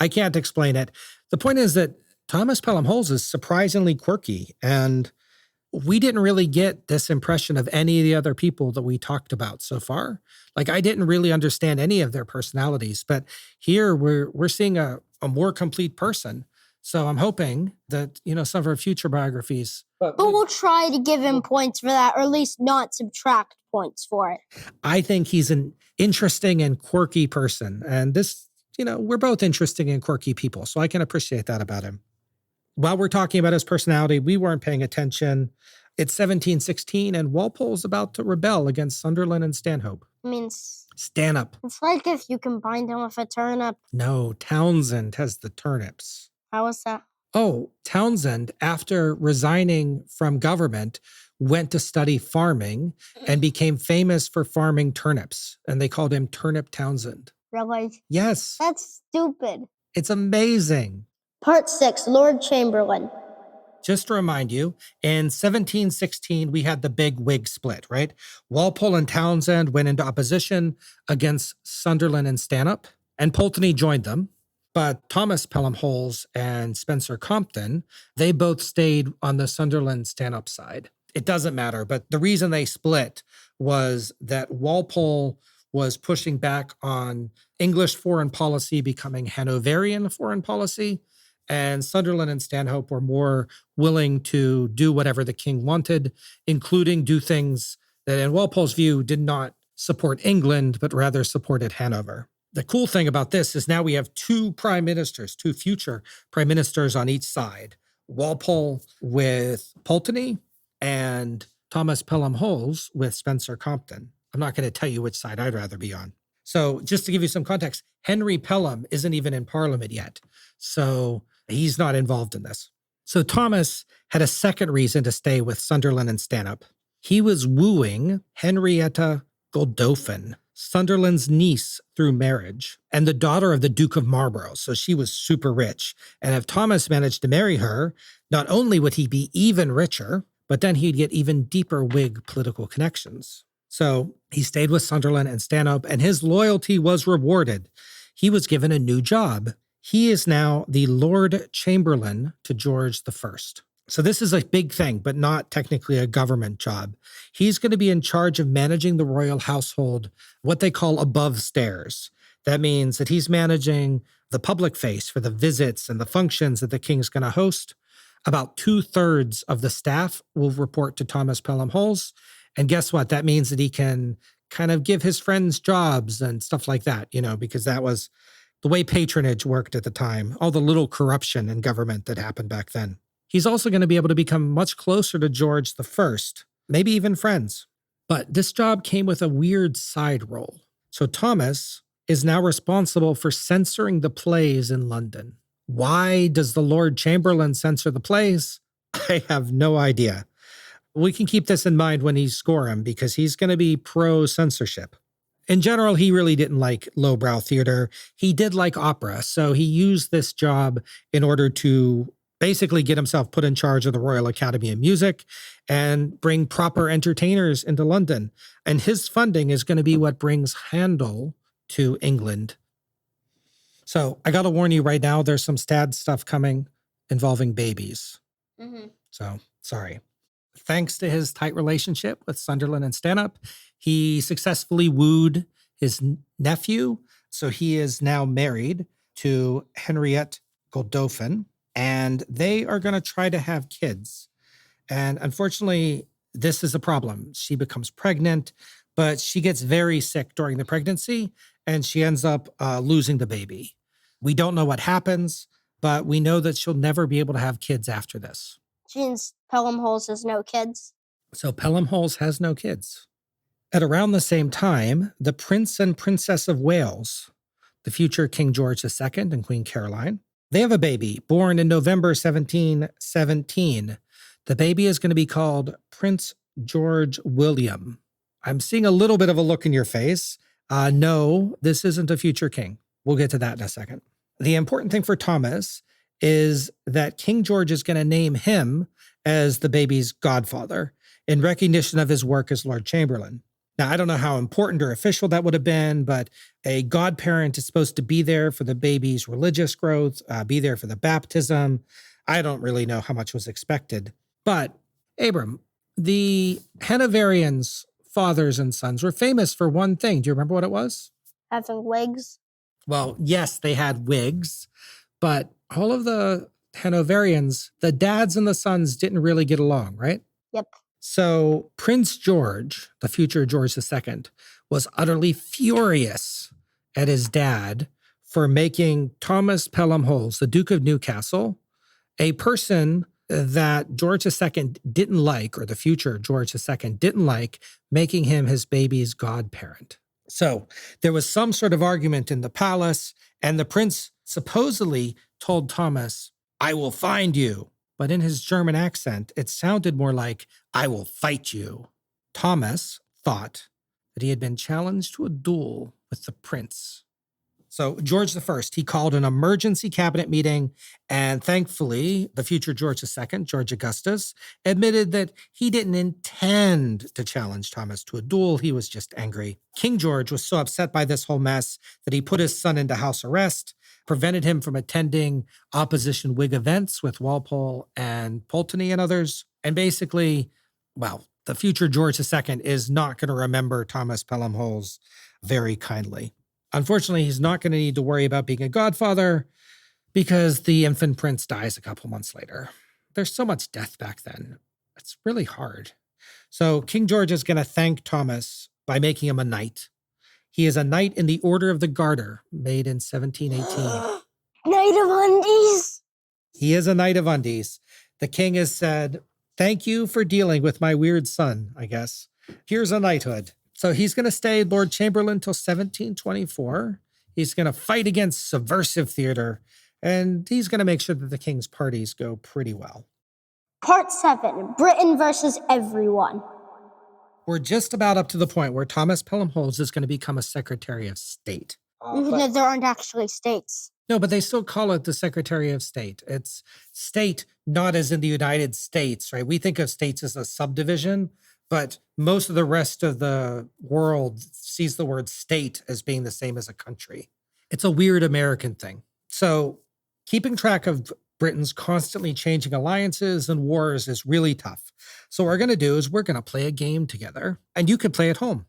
I can't explain it. The point is that Thomas Pelham-Holles is surprisingly quirky, and we didn't really get this impression of any of the other people that we talked about so far. Like, I didn't really understand any of their personalities, but here we're seeing a more complete person. So I'm hoping that, some of our future biographies. But we'll try to give him points for that, or at least not subtract points for it. I think he's an interesting and quirky person. And this, we're both interesting and quirky people. So I can appreciate that about him. While we're talking about his personality, we weren't paying attention. It's 1716, and Walpole's about to rebel against Sunderland and Stanhope. Stanhope. It's like if you combined him with a turnip. No, Townsend has the turnips. How was that? Oh, Townsend, after resigning from government, went to study farming and became famous for farming turnips. And they called him Turnip Townsend. Really? Yes. That's stupid. It's amazing. Part 6, Lord Chamberlain. Just to remind you, in 1716, we had the big Whig split, right? Walpole and Townsend went into opposition against Sunderland and Stanhope, and Pulteney joined them. But Thomas Pelham-Holles and Spencer Compton, they both stayed on the Sunderland-Stanhope side. It doesn't matter, but the reason they split was that Walpole was pushing back on English foreign policy becoming Hanoverian foreign policy, and Sunderland and Stanhope were more willing to do whatever the king wanted, including do things that, in Walpole's view, did not support England, but rather supported Hanover. The cool thing about this is now we have two future prime ministers on each side. Walpole with Pulteney and Thomas Pelham-Holles with Spencer Compton. I'm not going to tell you which side I'd rather be on. So just to give you some context, Henry Pelham isn't even in Parliament yet. So he's not involved in this. So Thomas had a second reason to stay with Sunderland and Stanhope. He was wooing Henrietta Godolphin, Sunderland's niece through marriage, and the daughter of the Duke of Marlborough. So she was super rich. And if Thomas managed to marry her, not only would he be even richer, but then he'd get even deeper Whig political connections. So he stayed with Sunderland and Stanhope, and his loyalty was rewarded. He was given a new job. He is now the Lord Chamberlain to George I. So this is a big thing, but not technically a government job. He's going to be in charge of managing the royal household, what they call above stairs. That means that he's managing the public face for the visits and the functions that the king's going to host. About 2/3 of the staff will report to Thomas Pelham-Holles. And guess what? That means that he can kind of give his friends jobs and stuff like that, because that was the way patronage worked at the time, all the little corruption in government that happened back then. He's also going to be able to become much closer to George I, maybe even friends. But this job came with a weird side role. So Thomas is now responsible for censoring the plays in London. Why does the Lord Chamberlain censor the plays? I have no idea. We can keep this in mind when he score him because he's going to be pro-censorship. In general, he really didn't like lowbrow theater. He did like opera, so he used this job in order to basically get himself put in charge of the Royal Academy of Music and bring proper entertainers into London. And his funding is going to be what brings Handel to England. So I got to warn you right now, there's some sad stuff coming involving babies. So sorry. Thanks to his tight relationship with Sunderland and Stanhope, he successfully wooed his nephew. So he is now married to Henriette Godolphin, and they are going to try to have kids. And unfortunately, this is a problem. She becomes pregnant, but she gets very sick during the pregnancy, and she ends up losing the baby. We don't know what happens, but we know that she'll never be able to have kids after this. Since Pelham-Holles has no kids. So Pelham-Holles has no kids. At around the same time, the Prince and Princess of Wales, the future King George II and Queen Caroline, they have a baby born in November 1717. The baby is going to be called Prince George William. I'm seeing a little bit of a look in your face. No, this isn't a future king. We'll get to that in a second. The important thing for Thomas is that King George is going to name him as the baby's godfather in recognition of his work as Lord Chamberlain. Now, I don't know how important or official that would have been, but a godparent is supposed to be there for the baby's religious growth, be there for the baptism. I don't really know how much was expected. But, Abram, the Hanoverians' fathers and sons were famous for one thing. Do you remember what it was? Having wigs. Well, yes, they had wigs, but all of the Hanoverians, the dads and the sons didn't really get along, right? Yep. So Prince George, the future George II, was utterly furious at his dad for making Thomas Pelham-Holles, the Duke of Newcastle, a person that George II didn't like, or the future George II didn't like, making him his baby's godparent. So there was some sort of argument in the palace, and the prince supposedly told Thomas, "I will find you." But in his German accent, it sounded more like, "I will fight you." Thomas thought that he had been challenged to a duel with the prince. So George I, he called an emergency cabinet meeting, and thankfully, the future George II, George Augustus, admitted that he didn't intend to challenge Thomas to a duel. He was just angry. King George was so upset by this whole mess that he put his son into house arrest, prevented him from attending opposition Whig events with Walpole and Pulteney and others. And basically, well, the future George II is not going to remember Thomas Pelham-Holles very kindly. Unfortunately, he's not going to need to worry about being a godfather because the infant prince dies a couple months later. There's so much death back then. It's really hard. So King George is going to thank Thomas by making him a knight. He is a knight in the Order of the Garter, made in 1718. Knight of Undies. He is a knight of undies. The king has said, "Thank you for dealing with my weird son, I guess. Here's a knighthood." So he's going to stay Lord Chamberlain till 1724. He's going to fight against subversive theater, and he's going to make sure that the king's parties go pretty well. Part 7, Britain versus everyone. We're just about up to the point where Thomas Pelham-Holles is going to become a Secretary of State. Because there aren't actually states. No, but they still call it the Secretary of State. It's state, not as in the United States, right? We think of states as a subdivision, but most of the rest of the world sees the word state as being the same as a country. It's a weird American thing. So keeping track of Britain's constantly changing alliances and wars is really tough. So what we're going to do is we're going to play a game together, and you can play at home.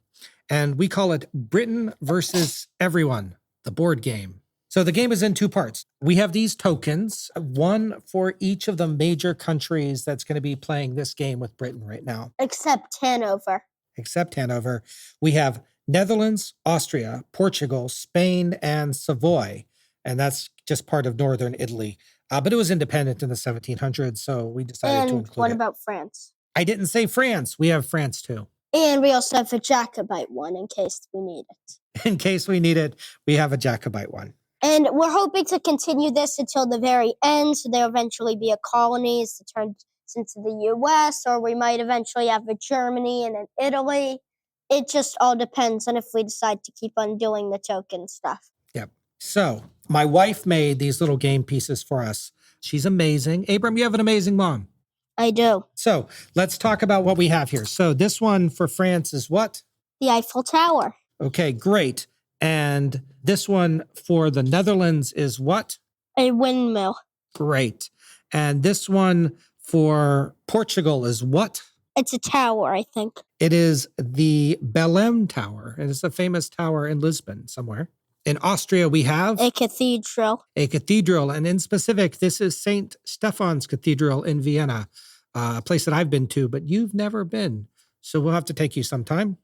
And we call it Britain versus Everyone, the board game. So the game is in two parts. We have these tokens, one for each of the major countries that's going to be playing this game with Britain right now. Except Hanover. Except Hanover. We have Netherlands, Austria, Portugal, Spain, and Savoy. And that's just part of northern Italy. But it was independent in the 1700s, so we decided to include it. And what about France? I didn't say France. We have France too. And we also have a Jacobite one in case we need it. In case we need it, we have a Jacobite one. And we're hoping to continue this until the very end, so there'll eventually be a colonies that turns into the U.S., or we might eventually have a Germany and an Italy. It just all depends on if we decide to keep on doing the token stuff. Yep. So my wife made these little game pieces for us. She's amazing. Abram, you have an amazing mom. I do. So let's talk about what we have here. So this one for France is what? The Eiffel Tower. Okay, great. And this one for the Netherlands is what? A windmill. Great. And this one for Portugal is what? It's a tower, I think. It is the Belém Tower. It is a famous tower in Lisbon somewhere. In Austria, we have a cathedral. A cathedral. And in specific, this is St. Stephan's Cathedral in Vienna, a place that I've been to, but you've never been. So we'll have to take you sometime.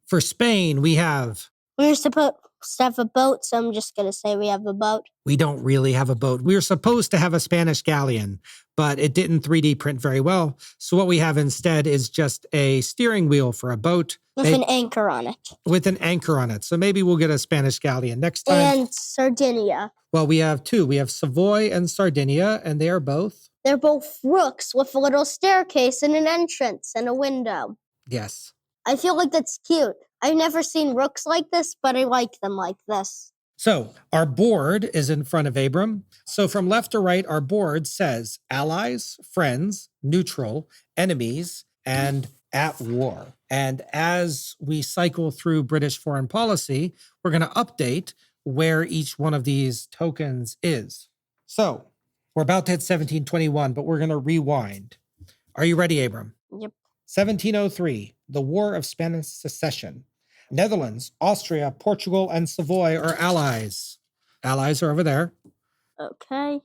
For Spain, we have... We're supposed to have a boat, so I'm just going to say we have a boat. We don't really have a boat. We were supposed to have a Spanish galleon, but it didn't 3D print very well. So what we have instead is just a steering wheel for a boat. With an anchor on it. With an anchor on it. So maybe we'll get a Spanish galleon next time. And Sardinia. Well, we have two. We have Savoy and Sardinia, and they are both... They're both rooks with a little staircase and an entrance and a window. Yes. I feel like that's cute. I've never seen rooks like this, but I like them like this. So our board is in front of Abram. So from left to right, our board says allies, friends, neutral, enemies, and at war. And as we cycle through British foreign policy, we're going to update where each one of these tokens is. So we're about to hit 1721, but we're going to rewind. Are you ready, Abram? Yep. 1703, the War of Spanish Succession. Netherlands, Austria, Portugal, and Savoy are allies. Allies are over there. Okay.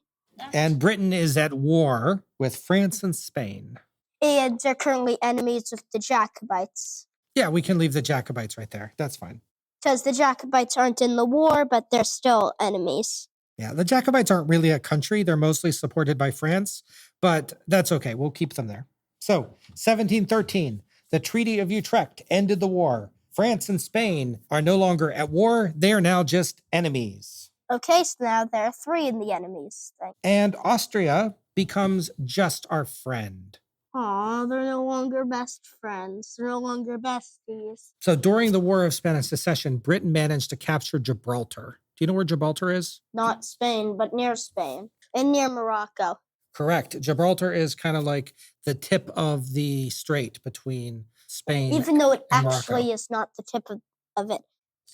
And Britain is at war with France and Spain. And they're currently enemies with the Jacobites. Yeah, we can leave the Jacobites right there. That's fine. Because the Jacobites aren't in the war, but they're still enemies. Yeah, the Jacobites aren't really a country. They're mostly supported by France, but that's okay. We'll keep them there. So, 1713, the Treaty of Utrecht ended the war. France and Spain are no longer at war. They are now just enemies. Okay, so now there are 3 in the enemies thing. And Austria becomes just our friend. Aw, they're no longer best friends. They're no longer besties. So during the War of Spanish Succession, Britain managed to capture Gibraltar. Do you know where Gibraltar is? Not Spain, but near Spain. And near Morocco. Correct. Gibraltar is kind of like the tip of the strait between Spain Even though it and actually Morocco. is not the tip of it.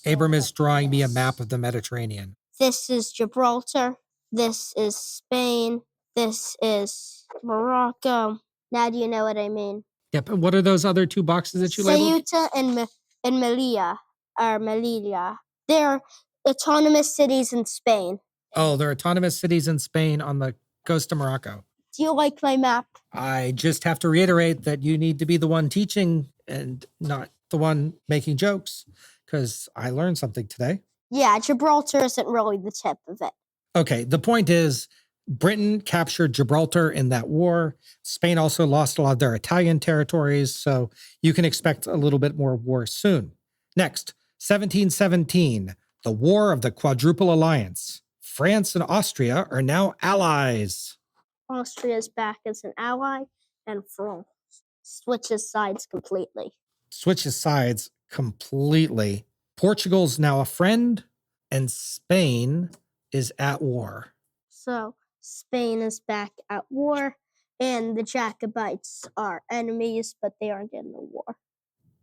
Abram is drawing me a map of the Mediterranean. This is Gibraltar. This is Spain. This is Morocco. Now do you know what I mean? Yep. And what are those other 2 boxes that you labeled? Ceuta and Melilla. They're autonomous cities in Spain. Oh, they're autonomous cities in Spain on the coast of Morocco. Do you like my map? I just have to reiterate that you need to be the one teaching and not the one making jokes, because I learned something today. Yeah, Gibraltar isn't really the tip of it. Okay, the point is Britain captured Gibraltar in that war. Spain also lost a lot of their Italian territories, so you can expect a little bit more war soon. Next, 1717, the War of the Quadruple Alliance. France and Austria are now allies. Austria's back as an ally, and France switches sides completely. Switches sides completely. Portugal's now a friend, and Spain is at war. So Spain is back at war, and the Jacobites are enemies, but they aren't in the war.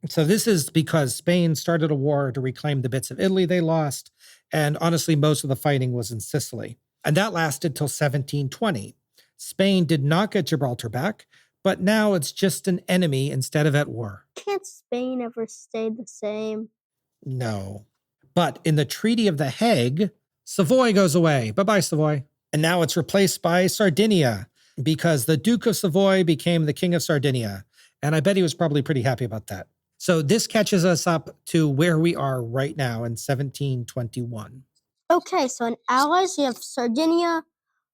So this is because Spain started a war to reclaim the bits of Italy they lost, and honestly, most of the fighting was in Sicily. And that lasted till 1720. Spain did not get Gibraltar back, but now it's just an enemy instead of at war. Can't Spain ever stay the same? No. But in the Treaty of the Hague, Savoy goes away. Bye-bye, Savoy. And now it's replaced by Sardinia, because the Duke of Savoy became the King of Sardinia. And I bet he was probably pretty happy about that. So this catches us up to where we are right now in 1721. Okay, so in allies, we have Sardinia,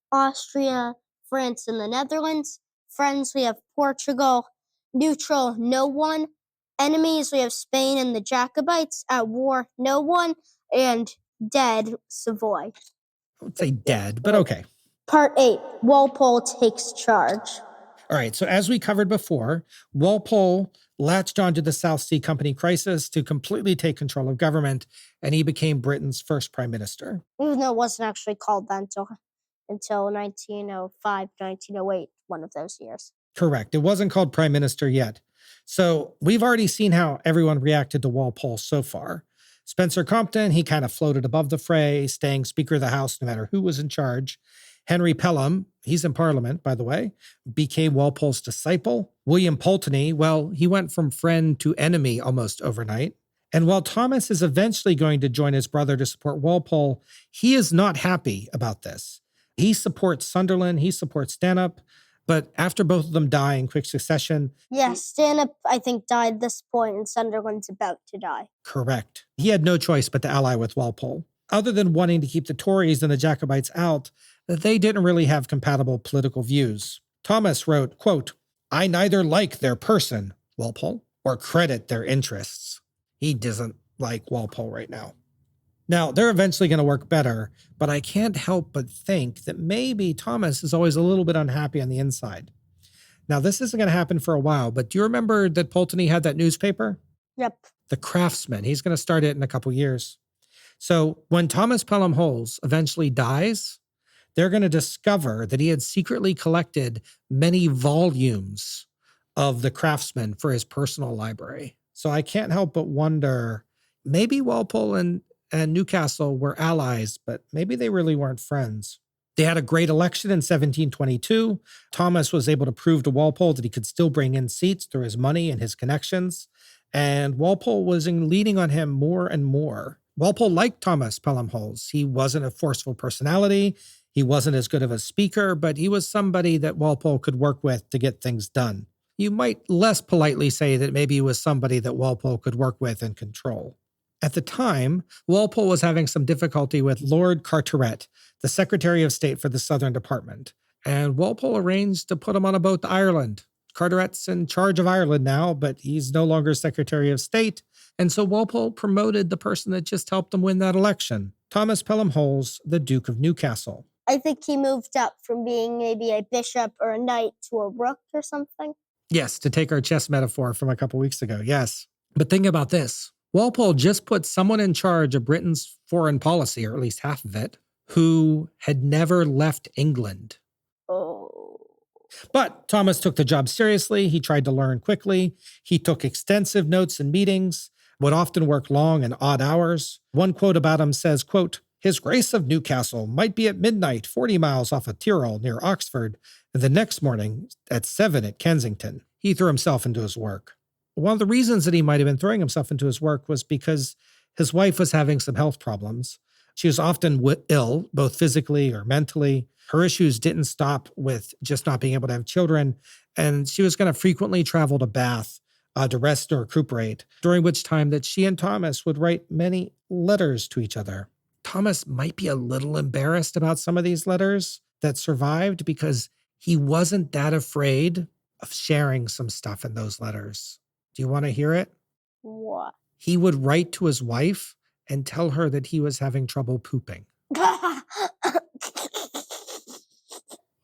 Austria, France, and the Netherlands. Friends, we have Portugal. Neutral, no one. Enemies, we have Spain and the Jacobites. At war, no one. And dead, Savoy. I would say dead, but okay. Part 8, Walpole takes charge. All right, so as we covered before, Walpole latched onto the South Sea Company crisis to completely take control of government, and he became Britain's first prime minister. Even though it wasn't actually called that until 1905, 1908, one of those years. Correct. It wasn't called prime minister yet. So we've already seen how everyone reacted to Walpole so far. Spencer Compton, he kind of floated above the fray, staying Speaker of the House no matter who was in charge. Henry Pelham, he's in Parliament, by the way, became Walpole's disciple. William Pulteney, well, he went from friend to enemy almost overnight. And while Thomas is eventually going to join his brother to support Walpole, he is not happy about this. He supports Sunderland, he supports Stanhope, but after both of them die in quick succession... Yeah, Stanhope, I think, died at this point, and Sunderland's about to die. Correct. He had no choice but to ally with Walpole. Other than wanting to keep the Tories and the Jacobites out, they didn't really have compatible political views. Thomas wrote, quote, "I neither like their person, Walpole, or credit their interests." He doesn't like Walpole right now. Now, they're eventually going to work better, but I can't help but think that maybe Thomas is always a little bit unhappy on the inside. Now, this isn't going to happen for a while, but do you remember that Pulteney had that newspaper? Yep. The Craftsman. He's going to start it in a couple years. So when Thomas Pelham-Holles eventually dies, they're going to discover that he had secretly collected many volumes of The Craftsman for his personal library. So I can't help but wonder, maybe Walpole and Newcastle were allies, but maybe they really weren't friends. They had a great election in 1722. Thomas was able to prove to Walpole that he could still bring in seats through his money and his connections, and Walpole was leaning on him more and more. Walpole liked Thomas Pelham-Holles. He wasn't a forceful personality. He wasn't as good of a speaker, but he was somebody that Walpole could work with to get things done. You might less politely say that maybe he was somebody that Walpole could work with and control. At the time, Walpole was having some difficulty with Lord Carteret, the Secretary of State for the Southern Department, and Walpole arranged to put him on a boat to Ireland. Carteret's in charge of Ireland now, but he's no longer Secretary of State, and so Walpole promoted the person that just helped him win that election, Thomas Pelham-Holles, the Duke of Newcastle. I think he moved up from being maybe a bishop or a knight to a rook or something. Yes, to take our chess metaphor from a couple weeks ago, yes. But think about this. Walpole just put someone in charge of Britain's foreign policy, or at least half of it, who had never left England. Oh. But Thomas took the job seriously. He tried to learn quickly. He took extensive notes in meetings, would often work long and odd hours. One quote about him says, quote, "His Grace of Newcastle might be at midnight 40 miles off of Tyrol near Oxford, and the next morning at 7 at Kensington." He threw himself into his work. One of the reasons that he might have been throwing himself into his work was because his wife was having some health problems. She was often ill, both physically or mentally. Her issues didn't stop with just not being able to have children, and she was going to frequently travel to Bath to rest or recuperate, during which time that she and Thomas would write many letters to each other. Thomas might be a little embarrassed about some of these letters that survived because he wasn't that afraid of sharing some stuff in those letters. Do you want to hear it? What? He would write to his wife and tell her that he was having trouble pooping.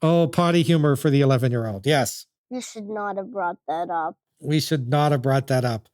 Oh, potty humor for the 11-year-old. Yes. You should not have brought that up. We should not have brought that up.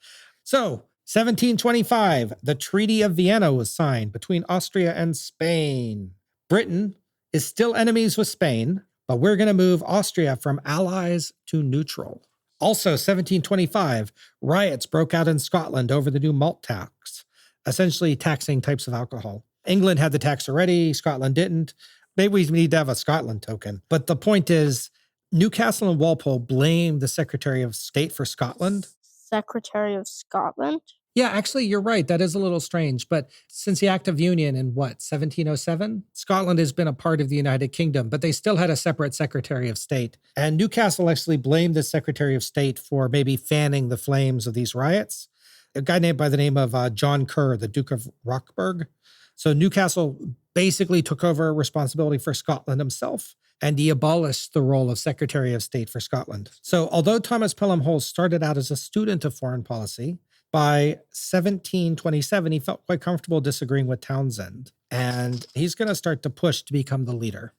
So, 1725, the Treaty of Vienna was signed between Austria and Spain. Britain is still enemies with Spain, but we're going to move Austria from allies to neutral. Also, 1725, riots broke out in Scotland over the new malt tax, essentially taxing types of alcohol. England had the tax already, Scotland didn't. Maybe we need to have a Scotland token. But the point is, Newcastle and Walpole blamed the Secretary of State for Scotland. Secretary of Scotland? Yeah, actually, you're right. That is a little strange. But since the Act of Union in 1707, Scotland has been a part of the United Kingdom, but they still had a separate Secretary of State. And Newcastle actually blamed the Secretary of State for maybe fanning the flames of these riots. A guy named by the name of John Kerr, the Duke of Roxburgh. So Newcastle basically took over responsibility for Scotland himself, and he abolished the role of Secretary of State for Scotland. So although Thomas Pelham-Holles started out as a student of foreign policy, by 1727, he felt quite comfortable disagreeing with Townsend, and he's going to start to push to become the leader.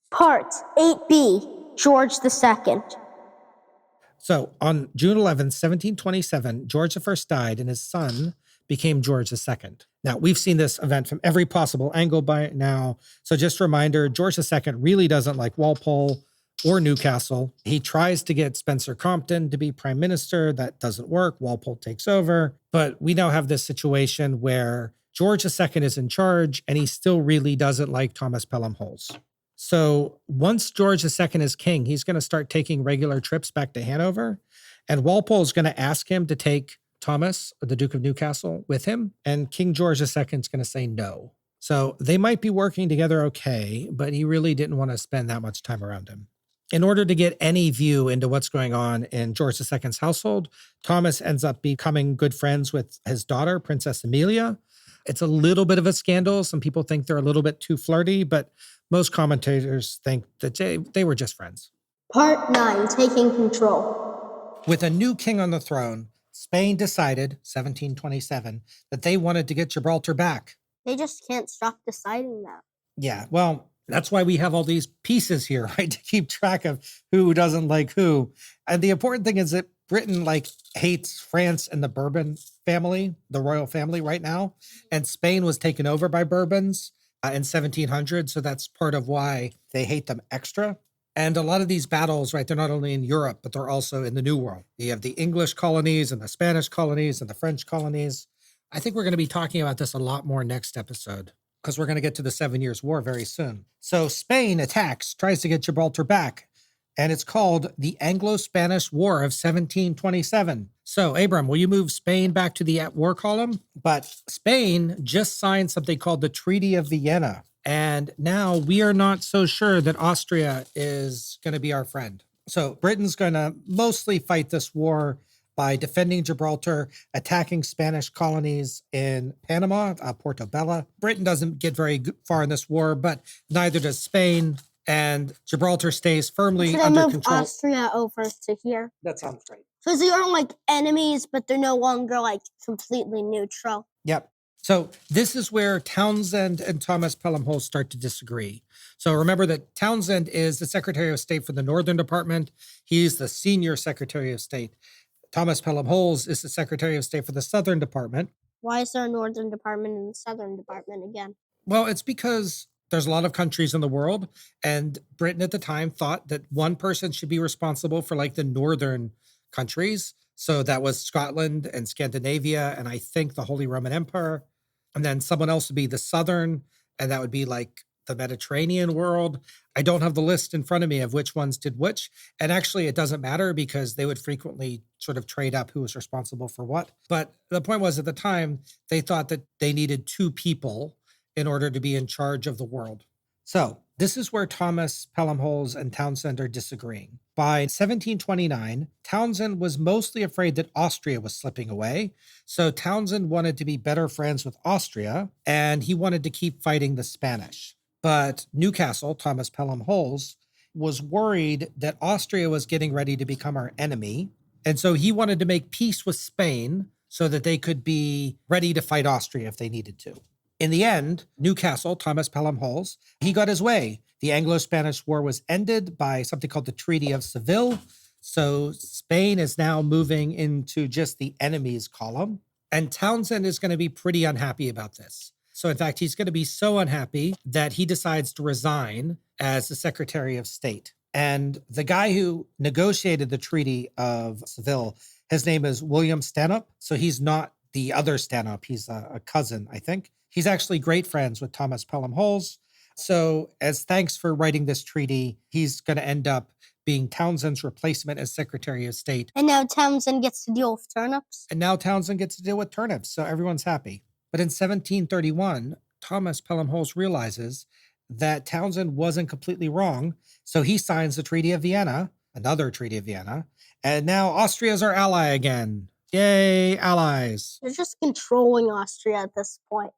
Part 8B, George II. So on June 11, 1727, George I died, and his son became George II. Now, we've seen this event from every possible angle by now. So just a reminder, George II really doesn't like Walpole or Newcastle. He tries to get Spencer Compton to be prime minister. That doesn't work. Walpole takes over. But we now have this situation where George II is in charge, and he still really doesn't like Thomas Pelham-Holles. So once George II is king, he's going to start taking regular trips back to Hanover. And Walpole is going to ask him to take Thomas, the Duke of Newcastle, with him. And King George II is going to say no. So they might be working together okay, but he really didn't want to spend that much time around him. In order to get any view into what's going on in George II's household, Thomas ends up becoming good friends with his daughter, Princess Amelia. It's a little bit of a scandal. Some people think they're a little bit too flirty, but most commentators think that they were just friends. Part 9, Taking Control. With a new king on the throne, Spain decided, 1727, that they wanted to get Gibraltar back. They just can't stop deciding that. Yeah, well, that's why we have all these pieces here, right? To keep track of who doesn't like who. And the important thing is that Britain hates France and the Bourbon family, the royal family right now. And Spain was taken over by Bourbons in 1700. So that's part of why they hate them extra. And a lot of these battles, right, they're not only in Europe, but they're also in the New World. You have the English colonies and the Spanish colonies and the French colonies. I think we're going to be talking about this a lot more next episode, because we're going to get to the 7 Years' War very soon. So Spain attacks, tries to get Gibraltar back, and it's called the Anglo-Spanish War of 1727. So, Abram, will you move Spain back to the at war column? But Spain just signed something called the Treaty of Vienna. And now we are not so sure that Austria is going to be our friend. So Britain's going to mostly fight this war by defending Gibraltar, attacking Spanish colonies in Panama, Portobello. Britain doesn't get very far in this war, but neither does Spain. And Gibraltar stays firmly Should I under move control. Austria over to here? That sounds great. Because they are like enemies, but they're no longer like completely neutral. Yep. So this is where Townsend and Thomas Pelham-Holles start to disagree. So remember that Townsend is the Secretary of State for the Northern Department. He's the senior Secretary of State. Thomas Pelham-Holles is the Secretary of State for the Southern Department. Why is there a Northern Department and a Southern Department again? Well, it's because there's a lot of countries in the world, and Britain at the time thought that one person should be responsible for like the northern countries. So that was Scotland and Scandinavia, and I think the Holy Roman Empire. And then someone else would be the southern, and that would be like the Mediterranean world. I don't have the list in front of me of which ones did which. And actually, it doesn't matter because they would frequently sort of trade up who was responsible for what. But the point was at the time, they thought that they needed two people in order to be in charge of the world. So this is where Thomas Pelham-Holles and Townsend are disagreeing. By 1729, Townsend was mostly afraid that Austria was slipping away. So Townsend wanted to be better friends with Austria, and he wanted to keep fighting the Spanish. But Newcastle, Thomas Pelham-Holles, was worried that Austria was getting ready to become our enemy. And so he wanted to make peace with Spain so that they could be ready to fight Austria if they needed to. In the end, Newcastle, Thomas Pelham-Holles, he got his way. The Anglo-Spanish War was ended by something called the Treaty of Seville. So Spain is now moving into just the enemies column. And Townsend is going to be pretty unhappy about this. So in fact, he's going to be so unhappy that he decides to resign as the Secretary of State. And the guy who negotiated the Treaty of Seville, his name is William Stanhope. So he's not the other Stanhope. He's a cousin, I think. He's actually great friends with Thomas Pelham-Holles. So as thanks for writing this treaty, he's going to end up being Townsend's replacement as Secretary of State. And now Townsend gets to deal with turnips. And now Townsend gets to deal with turnips, so everyone's happy. But in 1731, Thomas Pelham-Holles realizes that Townsend wasn't completely wrong, so he signs the Treaty of Vienna, another Treaty of Vienna, and now Austria is our ally again. Yay, allies. They're just controlling Austria at this point.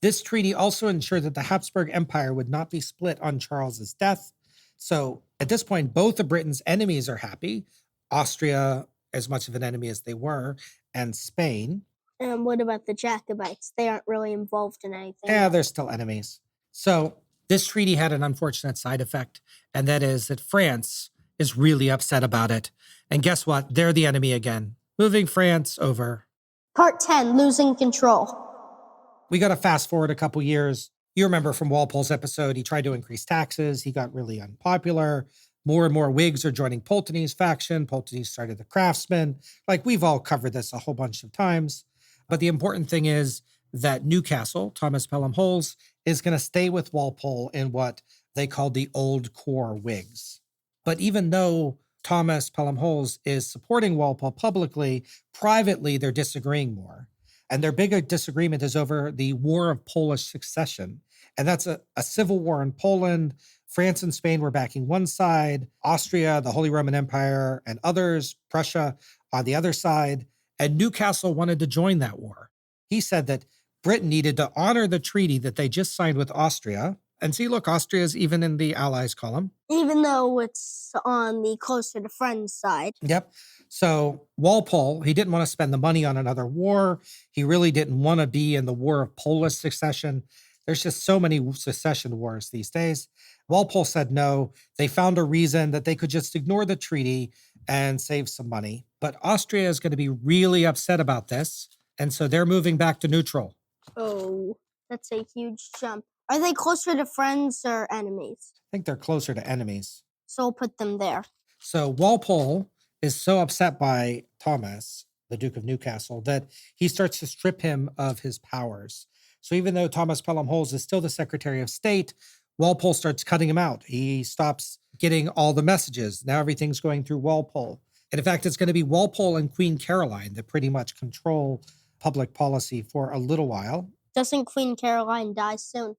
This treaty also ensured that the Habsburg Empire would not be split on Charles's death. So at this point, both of Britain's enemies are happy. Austria, as much of an enemy as they were, and Spain. And what about the Jacobites? They aren't really involved in anything. Yeah, they're still enemies. So this treaty had an unfortunate side effect, and that is that France is really upset about it. And guess what? They're the enemy again. Moving France over. Part 10, Losing Control. We got to fast forward a couple years. You remember from Walpole's episode, he tried to increase taxes. He got really unpopular. More and more Whigs are joining Pulteney's faction. Pulteney started the Craftsmen. Like, we've all covered this a whole bunch of times. But the important thing is that Newcastle, Thomas Pelham-Holles, is going to stay with Walpole in what they called the Old Core Whigs. But even though Thomas Pelham-Holles is supporting Walpole publicly, privately they're disagreeing more. And their bigger disagreement is over the War of Polish Succession. And that's a civil war in Poland. France and Spain were backing one side, Austria, the Holy Roman Empire, and others, Prussia, on the other side. And Newcastle wanted to join that war. He said that Britain needed to honor the treaty that they just signed with Austria. And see, look, Austria's even in the Allies column. Even though it's on the closer to friends side. Yep. So Walpole, he didn't want to spend the money on another war. He really didn't want to be in the War of Polish Succession. There's just so many succession wars these days. Walpole said no. They found a reason that they could just ignore the treaty and save some money. But Austria is going to be really upset about this. And so they're moving back to neutral. Oh, that's a huge jump. Are they closer to friends or enemies? I think they're closer to enemies. So we'll put them there. So Walpole is so upset by Thomas, the Duke of Newcastle, that he starts to strip him of his powers. So even though Thomas Pelham-Holles is still the Secretary of State, Walpole starts cutting him out. He stops getting all the messages. Now everything's going through Walpole. And in fact, it's going to be Walpole and Queen Caroline that pretty much control public policy for a little while. Doesn't Queen Caroline die soon?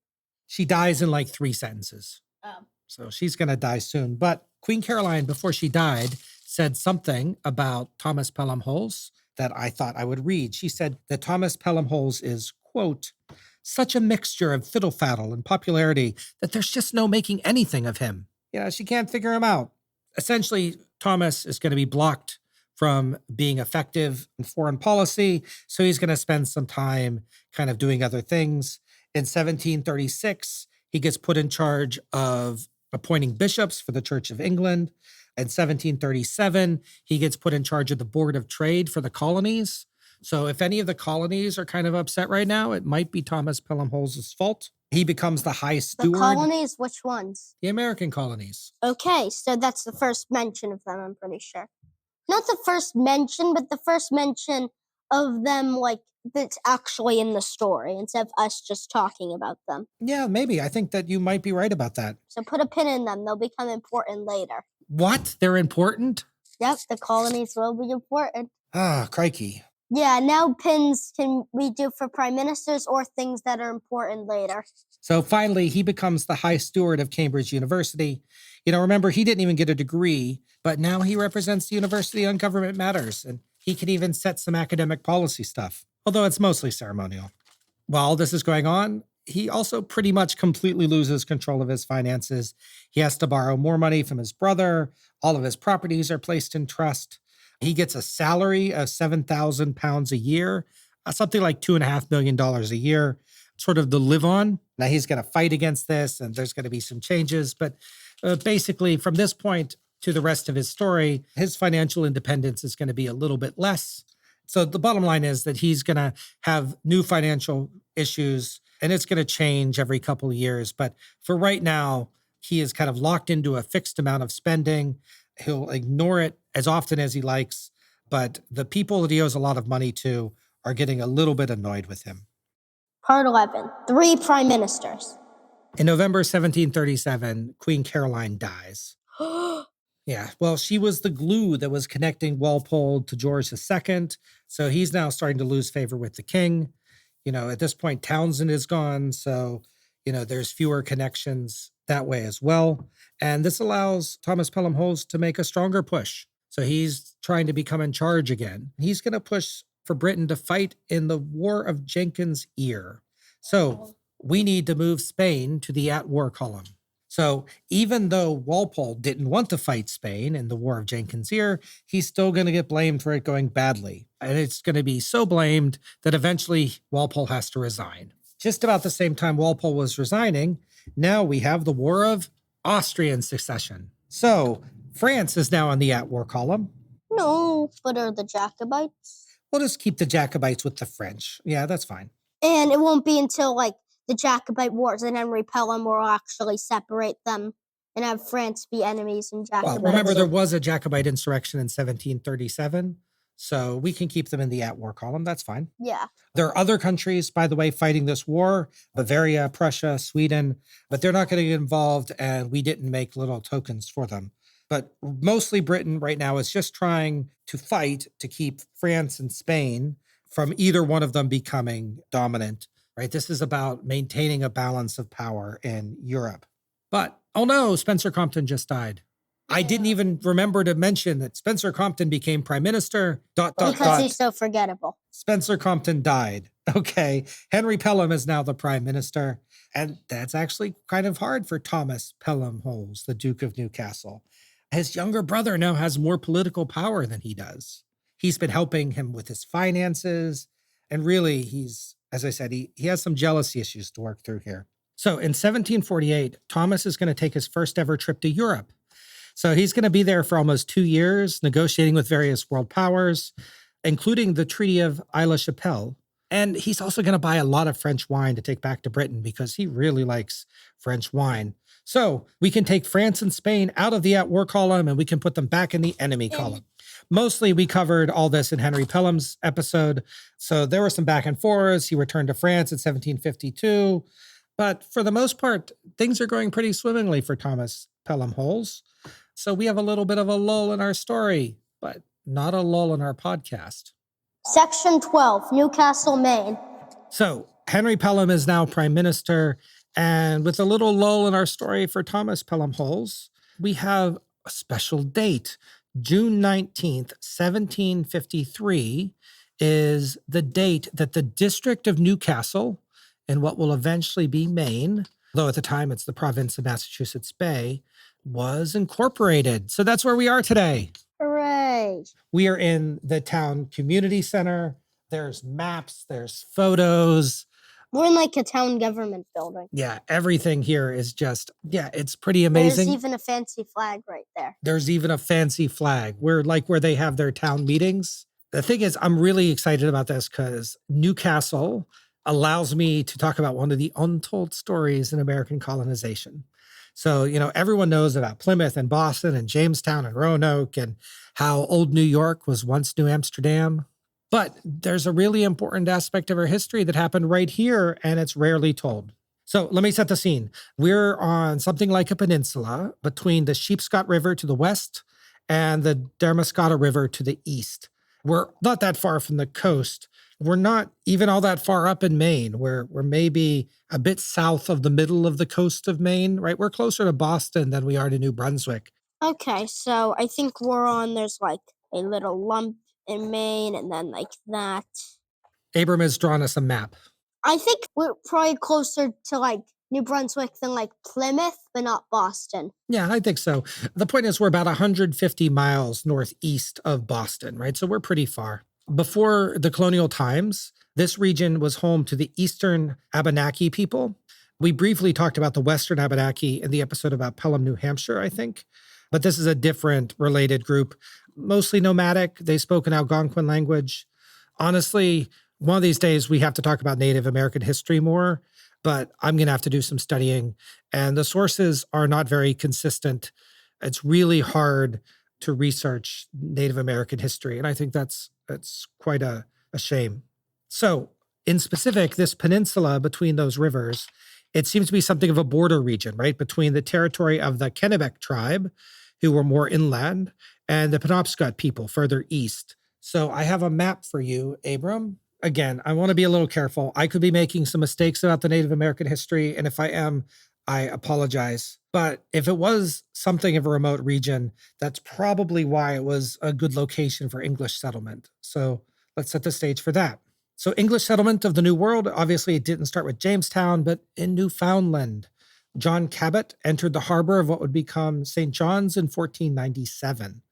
She dies in like 3 sentences. Oh. So she's going to die soon. But Queen Caroline, before she died, said something about Thomas Pelham-Holles that I thought I would read. She said that Thomas Pelham-Holles is, quote, such a mixture of fiddle-faddle and popularity that there's just no making anything of him. She can't figure him out. Essentially, Thomas is going to be blocked from being effective in foreign policy, so he's going to spend some time kind of doing other things. In 1736, he gets put in charge of appointing bishops for the Church of England. In 1737, he gets put in charge of the Board of Trade for the colonies. So if any of the colonies are kind of upset right now, it might be Thomas Pelham-Holles' fault. He becomes the high steward. The colonies, which ones? The American colonies. Okay, so that's the first mention of them, I'm pretty sure. Not the first mention, but the first mention of them, like, that's actually in the story, instead of us just talking about them. Yeah, maybe. I think that you might be right about that. So put a pin in them. They'll become important later. What? They're important? Yep, the colonies will be important. Ah, crikey. Yeah, now pins can we do for prime ministers or things that are important later. So finally, he becomes the high steward of Cambridge University. Remember, he didn't even get a degree, but now he represents the university on government matters, and he can even set some academic policy stuff, although it's mostly ceremonial. While this is going on, he also pretty much completely loses control of his finances. He has to borrow more money from his brother. All of his properties are placed in trust. He gets a salary of £7,000 a year, something like $2.5 million a year, sort of to live on. Now he's going to fight against this, and there's going to be some changes. But basically, from this point to the rest of his story, his financial independence is going to be a little bit less. So the bottom line is that he's going to have new financial issues, and it's going to change every couple of years. But for right now, he is kind of locked into a fixed amount of spending. He'll ignore it as often as he likes, but the people that he owes a lot of money to are getting a little bit annoyed with him. Part 11, 3 prime ministers. In November 1737, Queen Caroline dies. Yeah, well, she was the glue that was connecting Walpole to George II, so he's now starting to lose favor with the king. At this point, Townsend is gone, so, there's fewer connections that way as well. And this allows Thomas Pelham-Holles to make a stronger push. So he's trying to become in charge again. He's going to push for Britain to fight in the War of Jenkins' Ear. So we need to move Spain to the at-war column. So even though Walpole didn't want to fight Spain in the War of Jenkins' Ear, he's still going to get blamed for it going badly. And it's going to be so blamed that eventually Walpole has to resign. Just about the same time Walpole was resigning, now we have the War of Austrian Succession. So France is now on the at-war column. No, but are the Jacobites? We'll just keep the Jacobites with the French. Yeah, that's fine. And it won't be until, the Jacobite Wars and Henry Pelham will actually separate them and have France be enemies and Jacobites. Well, remember, there was a Jacobite insurrection in 1737, so we can keep them in the at-war column. That's fine. Yeah. There are other countries, by the way, fighting this war, Bavaria, Prussia, Sweden, but they're not going to get involved, and we didn't make little tokens for them. But mostly Britain right now is just trying to fight to keep France and Spain from either one of them becoming dominant, right? This is about maintaining a balance of power in Europe. But, oh no, Spencer Compton just died. I didn't even remember to mention that Spencer Compton became prime minister, ... Because he's so forgettable. Spencer Compton died. Okay. Henry Pelham is now the prime minister. And that's actually kind of hard for Thomas Pelham-Holles, the Duke of Newcastle. His younger brother now has more political power than he does. He's been helping him with his finances. And really, as I said, he has some jealousy issues to work through here. So in 1748, Thomas is going to take his first ever trip to Europe. So he's going to be there for almost 2 years, negotiating with various world powers, including the Treaty of Aix-la-Chapelle. And he's also going to buy a lot of French wine to take back to Britain because he really likes French wine. So we can take France and Spain out of the at-war column and we can put them back in the enemy column. Mostly we covered all this in Henry Pelham's episode. So there were some back and forths. He returned to France in 1752. But for the most part, things are going pretty swimmingly for Thomas Pelham-Holles. So we have a little bit of a lull in our story, but not a lull in our podcast. Section 12, Newcastle, Maine. So Henry Pelham is now prime minister, And with a little lull in our story for Thomas Pelham-Holles, we have a special date. June 19th, 1753 is the date that the district of Newcastle, in what will eventually be Maine, though at the time it's the province of Massachusetts Bay, was incorporated. So that's where we are today. Hooray. We are in the town community center. There's maps, there's photos. We're in like a town government building. Yeah, everything here is just, it's pretty amazing. There's even a fancy flag right there. There's even a fancy flag. We're like where they have their town meetings. The thing is, I'm really excited about this because Newcastle allows me to talk about one of the untold stories in American colonization. So, everyone knows about Plymouth and Boston and Jamestown and Roanoke and how old New York was once New Amsterdam. But there's a really important aspect of our history that happened right here, and it's rarely told. So let me set the scene. We're on something like a peninsula between the Sheepscot River to the west and the Damariscotta River to the east. We're not that far from the coast. We're not even all that far up in Maine. We're maybe a bit south of the middle of the coast of Maine, right? We're closer to Boston than we are to New Brunswick. Okay, so I think there's like a little lump in Maine and then like that. Abram has drawn us a map. I think we're probably closer to like New Brunswick than like Plymouth, but not Boston. Yeah, I think so. The point is we're about 150 miles northeast of Boston, right? So we're pretty far. Before the colonial times, this region was home to the Eastern Abenaki people. We briefly talked about the Western Abenaki in the episode about Pelham, New Hampshire, I think. But this is a different related group, mostly nomadic. They spoke an Algonquin language. Honestly, one of these days we have to talk about Native American history more, but I'm going to have to do some studying. And the sources are not very consistent. It's really hard to research Native American history. And I think that's quite a shame. So in specific, this peninsula between those rivers, it seems to be something of a border region, right? Between the territory of the Kennebec tribe, who were more inland, and the Penobscot people further east. So I have a map for you, Abram. Again, I want to be a little careful. I could be making some mistakes about the Native American history, and if I am, I apologize. But if it was something of a remote region, that's probably why it was a good location for English settlement. So let's set the stage for that. So English settlement of the New World, obviously it didn't start with Jamestown, but in Newfoundland. John Cabot entered the harbor of what would become St. John's in 1497.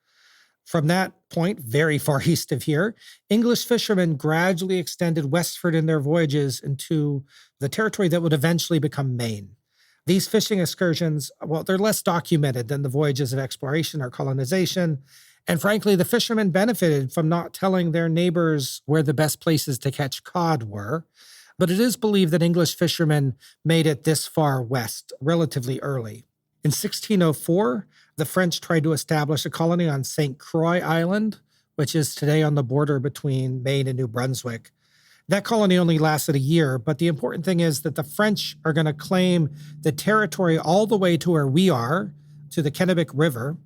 From that point, very far east of here, English fishermen gradually extended westward in their voyages into the territory that would eventually become Maine. These fishing excursions, well, they're less documented than the voyages of exploration or colonization. And frankly, the fishermen benefited from not telling their neighbors where the best places to catch cod were. But it is believed that English fishermen made it this far west relatively early. In 1604, the French tried to establish a colony on St. Croix Island, which is today on the border between Maine and New Brunswick. That colony only lasted a year, but the important thing is that the French are going to claim the territory all the way to where we are, to the Kennebec River,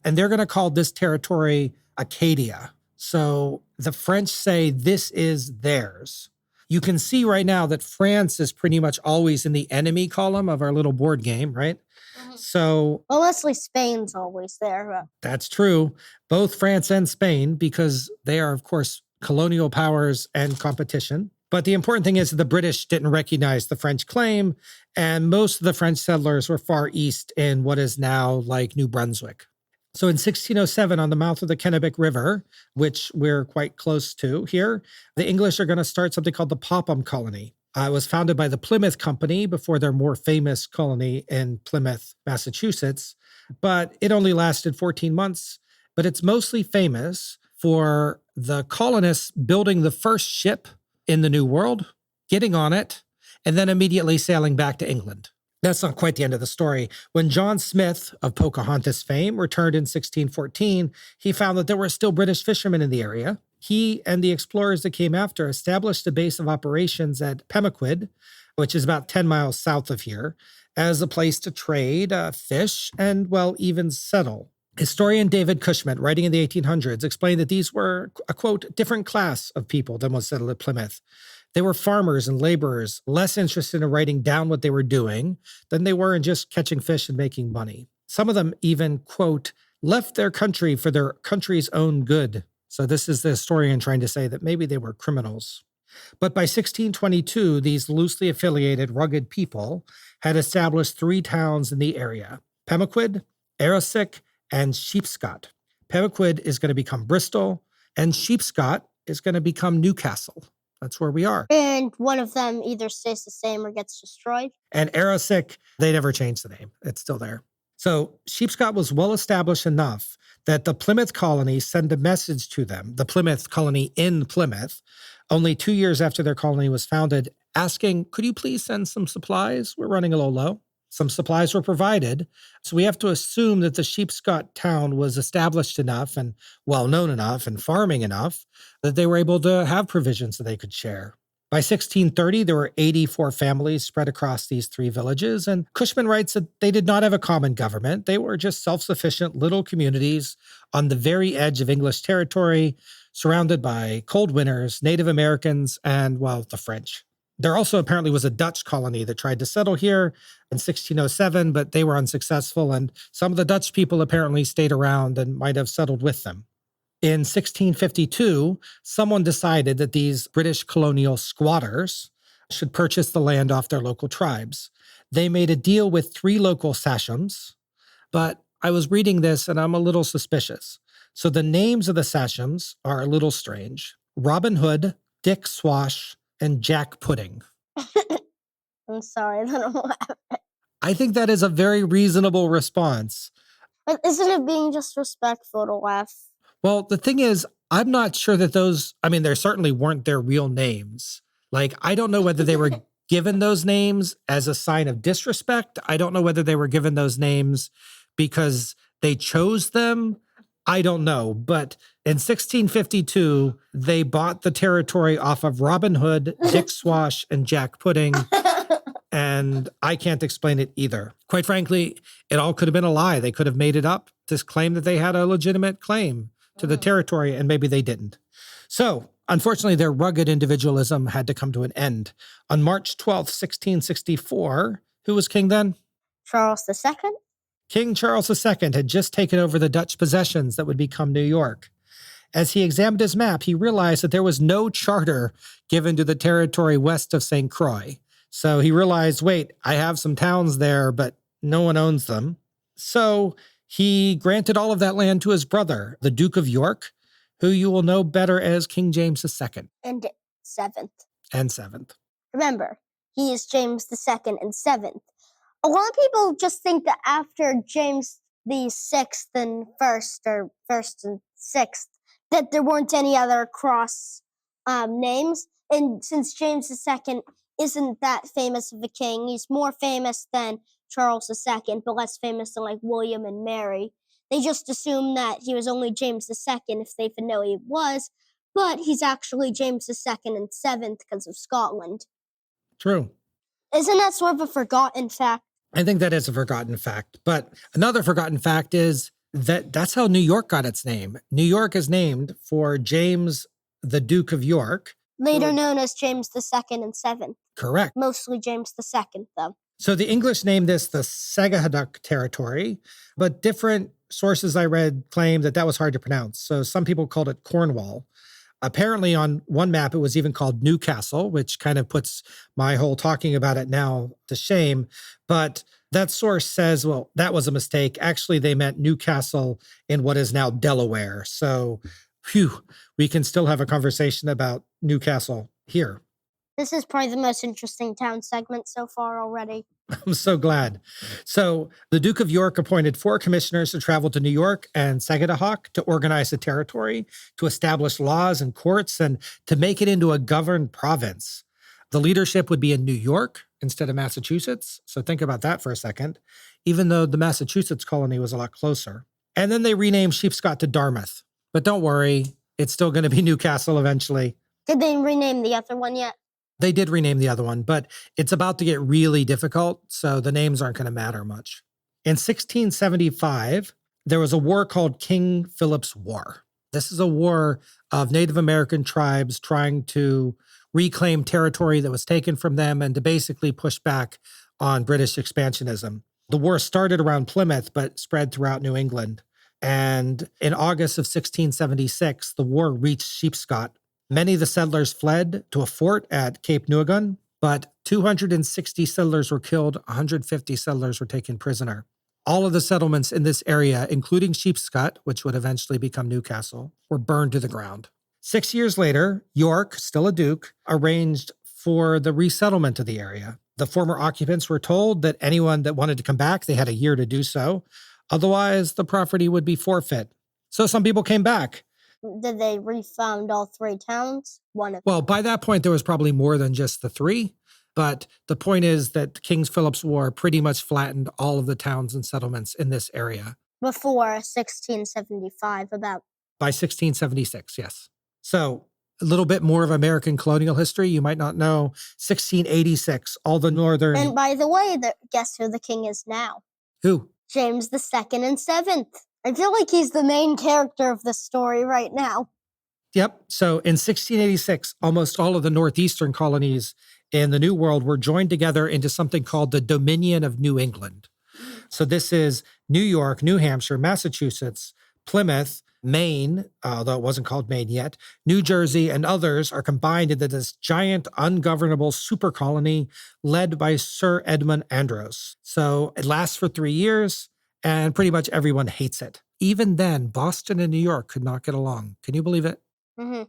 and they're going to call this territory Acadia. So the French say this is theirs. You can see right now that France is pretty much always in the enemy column of our little board game, right? Mm-hmm. So, well, Leslie, Spain's always there. But that's true. Both France and Spain, because they are, of course, colonial powers and competition. But the important thing is that the British didn't recognize the French claim, and most of the French settlers were far east in what is now like New Brunswick. So in 1607, on the mouth of the Kennebec River, which we're quite close to here, the English are going to start something called the Popham Colony. It was founded by the Plymouth Company before their more famous colony in Plymouth, Massachusetts. But it only lasted 14 months. But it's mostly famous for the colonists building the first ship in the New World, getting on it, and then immediately sailing back to England. That's not quite the end of the story. When John Smith of Pocahontas fame returned in 1614, he found that there were still British fishermen in the area. He and the explorers that came after established a base of operations at Pemaquid, which is about 10 miles south of here, as a place to trade, fish, and, well, even settle. Historian David Cushman, writing in the 1800s, explained that these were a, quote, different class of people than was settled at Plymouth. They were farmers and laborers, less interested in writing down what they were doing than they were in just catching fish and making money. Some of them even, quote, left their country for their country's own good. So this is the historian trying to say that maybe they were criminals. But by 1622, these loosely affiliated, rugged people had established 3 towns in the area: Pemaquid, Erisic, and Sheepscot. Pemaquid is going to become Bristol, and Sheepscot is going to become Newcastle. That's where we are. And one of them either stays the same or gets destroyed. And Erisic, they never changed the name. It's still there. So Sheepscot was well established enough that the Plymouth colony sent a message to them, the Plymouth colony in Plymouth, only 2 years after their colony was founded, asking, could you please send some supplies? We're running a little low. Some supplies were provided. So we have to assume that the Sheepscot town was established enough and well-known enough and farming enough that they were able to have provisions that they could share. By 1630, there were 84 families spread across these 3 villages, and Cushman writes that they did not have a common government. They were just self-sufficient little communities on the very edge of English territory, surrounded by cold winters, Native Americans, and, well, the French. There also apparently was a Dutch colony that tried to settle here in 1607, but they were unsuccessful, and some of the Dutch people apparently stayed around and might have settled with them. In 1652, someone decided that these British colonial squatters should purchase the land off their local tribes. They made a deal with 3 local sachems, but I was reading this and I'm a little suspicious. So the names of the sachems are a little strange: Robin Hood, Dick Swash, and Jack Pudding. I'm sorry, I don't laugh. I think that is a very reasonable response. But isn't it being just respectful to laugh? Well, the thing is, I'm not sure that there certainly weren't their real names. Like, I don't know whether they were given those names as a sign of disrespect. I don't know whether they were given those names because they chose them. I don't know. But in 1652, they bought the territory off of Robin Hood, Dick Swash, and Jack Pudding. And I can't explain it either. Quite frankly, it all could have been a lie. They could have made it up to claim that they had a legitimate claim to the territory, and maybe they didn't. So, unfortunately, their rugged individualism had to come to an end. On March 12th, 1664, who was king then? Charles II? King Charles II had just taken over the Dutch possessions that would become New York. As he examined his map, he realized that there was no charter given to the territory west of St. Croix. So he realized, wait, I have some towns there, but no one owns them. So he granted all of that land to his brother, the Duke of York, who you will know better as King James II. And 7th. And 7th. Remember, he is James II and 7th. A lot of people just think that after James the 6th and 1st, or 1st and 6th, that there weren't any other cross names. And since James II isn't that famous of a king, he's more famous than Charles II, but less famous than like William and Mary. They just assume that he was only James II if they even know he was, but he's actually James II and 7th because of Scotland. True. Isn't that sort of a forgotten fact? I think that is a forgotten fact. But another forgotten fact is that that's how New York got its name. New York is named for James, the Duke of York. Later known as James II and 7th. Correct. Mostly James II, though. So the English named this the Sagadahoc territory, but different sources I read claim that was hard to pronounce. So some people called it Cornwall. Apparently on one map, it was even called Newcastle, which kind of puts my whole talking about it now to shame. But that source says, well, that was a mistake. Actually, they meant Newcastle in what is now Delaware. So, we can still have a conversation about Newcastle here. This is probably the most interesting town segment so far already. I'm so glad. So the Duke of York appointed 4 commissioners to travel to New York and Sagadahoc to organize the territory, to establish laws and courts, and to make it into a governed province. The leadership would be in New York instead of Massachusetts. So think about that for a second, even though the Massachusetts colony was a lot closer. And then they renamed Sheepscot to Dartmouth. But don't worry, it's still going to be Newcastle eventually. Did they rename the other one yet? They did rename the other one, but it's about to get really difficult, so the names aren't going to matter much. In 1675, there was a war called King Philip's War. This is a war of Native American tribes trying to reclaim territory that was taken from them and to basically push back on British expansionism. The war started around Plymouth, but spread throughout New England. And in August of 1676, the war reached Sheepscot. Many of the settlers fled to a fort at Cape Neuagun, but 260 settlers were killed, 150 settlers were taken prisoner. All of the settlements in this area, including Sheepscot, which would eventually become Newcastle, were burned to the ground. 6 years later, York, still a duke, arranged for the resettlement of the area. The former occupants were told that anyone that wanted to come back, they had a year to do so. Otherwise, the property would be forfeit. So some people came back. Did they refound all three towns? Well, by that point, there was probably more than just the three. But the point is that King Philip's War pretty much flattened all of the towns and settlements in this area. Before 1675, about. By 1676, yes. So a little bit more of American colonial history. You might not know 1686, all the northern... And by the way, guess who the king is now? Who? James II and 7th. I feel like he's the main character of the story right now. Yep. So in 1686, almost all of the northeastern colonies in the New World were joined together into something called the Dominion of New England. So this is New York, New Hampshire, Massachusetts, Plymouth, Maine, although it wasn't called Maine yet, New Jersey, and others are combined into this giant, ungovernable super colony led by Sir Edmund Andros. So it lasts for 3 years, and pretty much everyone hates it. Even then, Boston and New York could not get along. Can you believe it? Mm-hmm.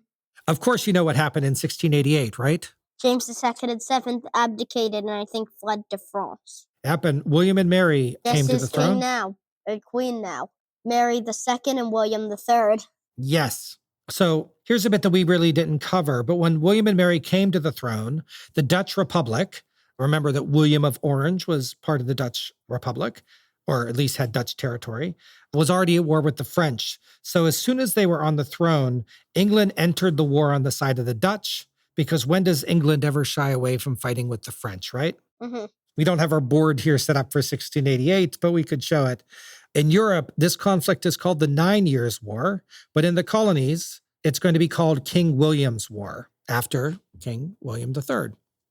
Of course, you know what happened in 1688, right? James II and 7th abdicated and I think fled to France. Happened. William and Mary came to the throne. King now, queen now. Mary II and William III. Yes. So here's a bit that we really didn't cover. But when William and Mary came to the throne, the Dutch Republic, remember that William of Orange was part of the Dutch Republic, or at least had Dutch territory, was already at war with the French. So as soon as they were on the throne, England entered the war on the side of the Dutch, because when does England ever shy away from fighting with the French, right? Mm-hmm. We don't have our board here set up for 1688, but we could show it. In Europe, this conflict is called the 9 Years' War, but in the colonies, it's going to be called King William's War, after King William III.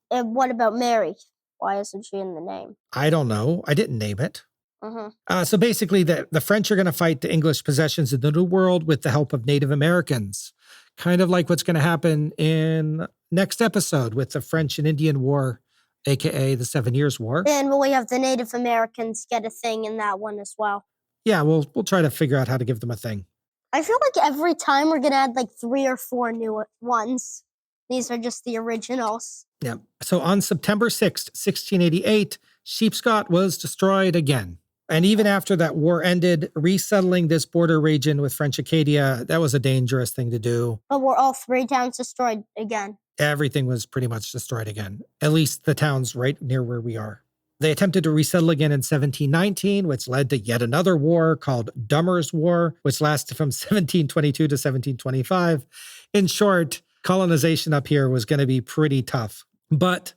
And what about Mary? Why isn't she in the name? I don't know. I didn't name it. Mm-hmm. So basically, the French are going to fight the English possessions in the New World with the help of Native Americans, kind of like what's going to happen in next episode with the French and Indian War, aka the 7 Years' War. And will we have the Native Americans get a thing in that one as well? Yeah, we'll try to figure out how to give them a thing. I feel like every time we're going to add like 3 or 4 new ones. These are just the originals. Yeah. So on September 6th, 1688, Sheepscot was destroyed again. And even after that war ended, resettling this border region with French Acadia, that was a dangerous thing to do. But were all 3 towns destroyed again? Everything was pretty much destroyed again, at least the towns right near where we are. They attempted to resettle again in 1719, which led to yet another war called Dummer's War, which lasted from 1722 to 1725. In short, colonization up here was going to be pretty tough. But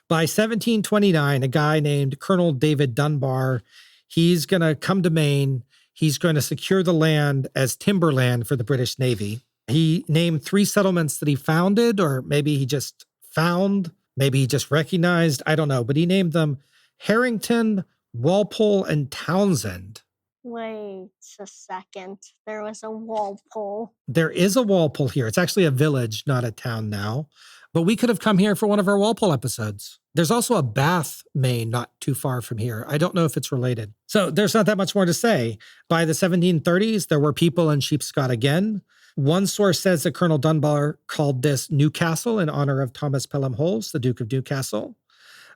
by 1729, a guy named Colonel David Dunbar, he's going to come to Maine. He's going to secure the land as timberland for the British Navy. He named 3 settlements that he founded, or maybe he just found, maybe he just recognized, I don't know, but he named them Harrington, Walpole, and Townsend. Wait a second. There was a Walpole. There is a Walpole here. It's actually a village, not a town now. But we could have come here for one of our Walpole episodes. There's also a Bath, Maine, not too far from here. I don't know if it's related. So there's not that much more to say. By the 1730s, there were people in Sheepscot again. One source says that Colonel Dunbar called this Newcastle in honor of Thomas Pelham-Holles, the Duke of Newcastle.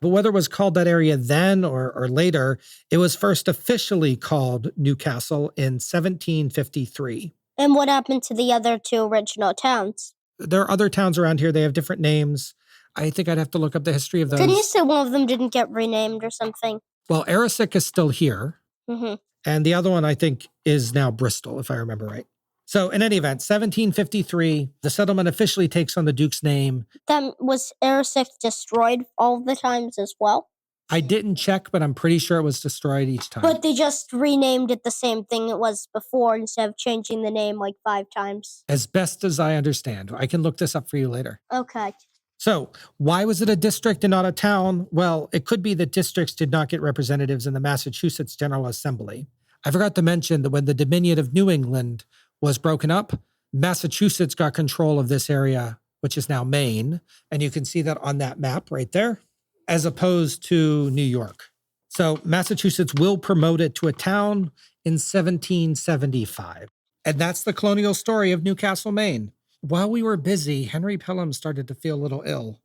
But whether it was called that area then or later, it was first officially called Newcastle in 1753. And what happened to the other 2 original towns? There are other towns around here. They have different names. I think I'd have to look up the history of those. Can you say one of them didn't get renamed or something? Well, Aroostook is still here. Mm-hmm. And the other one, I think, is now Bristol, if I remember right. So in any event, 1753, the settlement officially takes on the Duke's name. Then was Aroostook destroyed all the times as well? I didn't check, but I'm pretty sure it was destroyed each time. But they just renamed it the same thing it was before instead of changing the name like 5 times. As best as I understand. I can look this up for you later. Okay. So why was it a district and not a town? Well, it could be that districts did not get representatives in the Massachusetts General Assembly. I forgot to mention that when the Dominion of New England was broken up, Massachusetts got control of this area, which is now Maine. And you can see that on that map right there, as opposed to New York. So Massachusetts will promote it to a town in 1775. And that's the colonial story of Newcastle, Maine. While we were busy, Henry Pelham started to feel a little ill.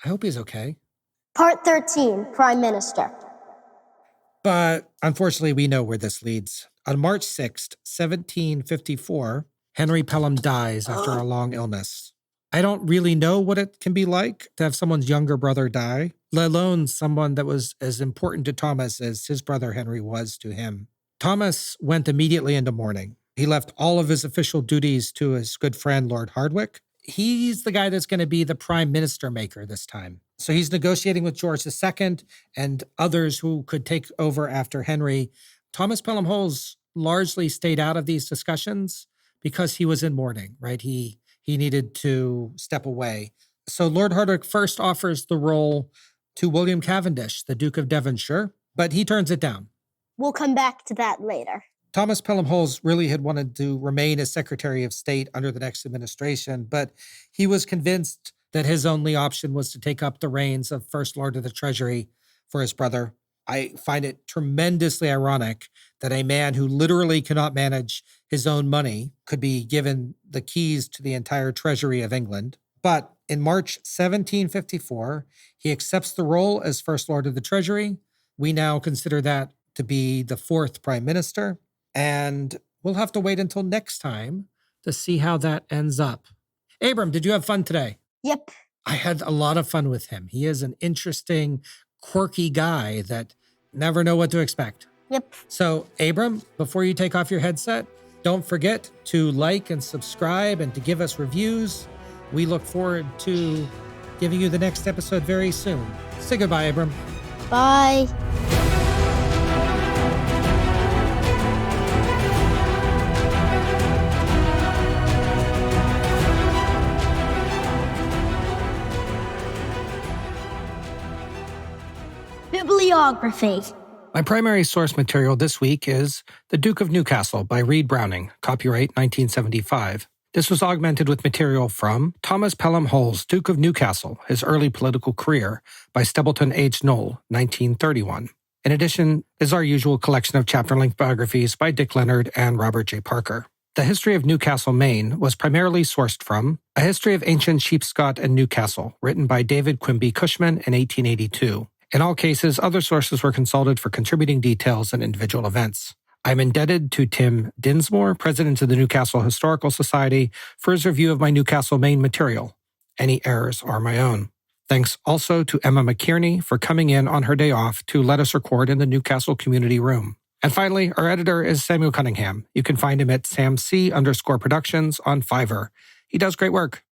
I hope he's okay. Part 13, Prime Minister. But unfortunately, we know where this leads. On March 6th, 1754, Henry Pelham dies after a long illness. I don't really know what it can be like to have someone's younger brother die, let alone someone that was as important to Thomas as his brother Henry was to him. Thomas went immediately into mourning. He left all of his official duties to his good friend, Lord Hardwicke. He's the guy that's going to be the prime minister maker this time. So he's negotiating with George II and others who could take over after Henry. Thomas Pelham-Holles largely stayed out of these discussions because he was in mourning, right? He needed to step away. So Lord Hardwicke first offers the role to William Cavendish, the Duke of Devonshire, but he turns it down. We'll come back to that later. Thomas Pelham-Holles really had wanted to remain as Secretary of State under the next administration, but he was convinced that his only option was to take up the reins of First Lord of the Treasury for his brother. I find it tremendously ironic that a man who literally cannot manage his own money could be given the keys to the entire Treasury of England. But in March 1754, he accepts the role as First Lord of the Treasury. We now consider that to be the fourth Prime Minister. And we'll have to wait until next time to see how that ends up. Abram, did you have fun today? Yep. I had a lot of fun with him. He is an interesting, quirky guy that never know what to expect. Yep. So, Abram, before you take off your headset, don't forget to like and subscribe and to give us reviews. We look forward to giving you the next episode very soon. Say goodbye, Abram. Bye. Bibliography. My primary source material this week is The Duke of Newcastle by Reed Browning, copyright 1975. This was augmented with material from Thomas Pelham-Holles, Duke of Newcastle, His Early Political Career by Stapleton H. Knoll, 1931. In addition is our usual collection of chapter-length biographies by Dick Leonard and Robert J. Parker. The history of Newcastle, Maine was primarily sourced from A History of Ancient Sheepscot and Newcastle, written by David Quimby Cushman in 1882. In all cases, other sources were consulted for contributing details and individual events. I'm indebted to Tim Dinsmore, president of the Newcastle Historical Society, for his review of my Newcastle, Maine material. Any errors are my own. Thanks also to Emma McKierney for coming in on her day off to let us record in the Newcastle Community Room. And finally, our editor is Samuel Cunningham. You can find him at samc_productions on Fiverr. He does great work.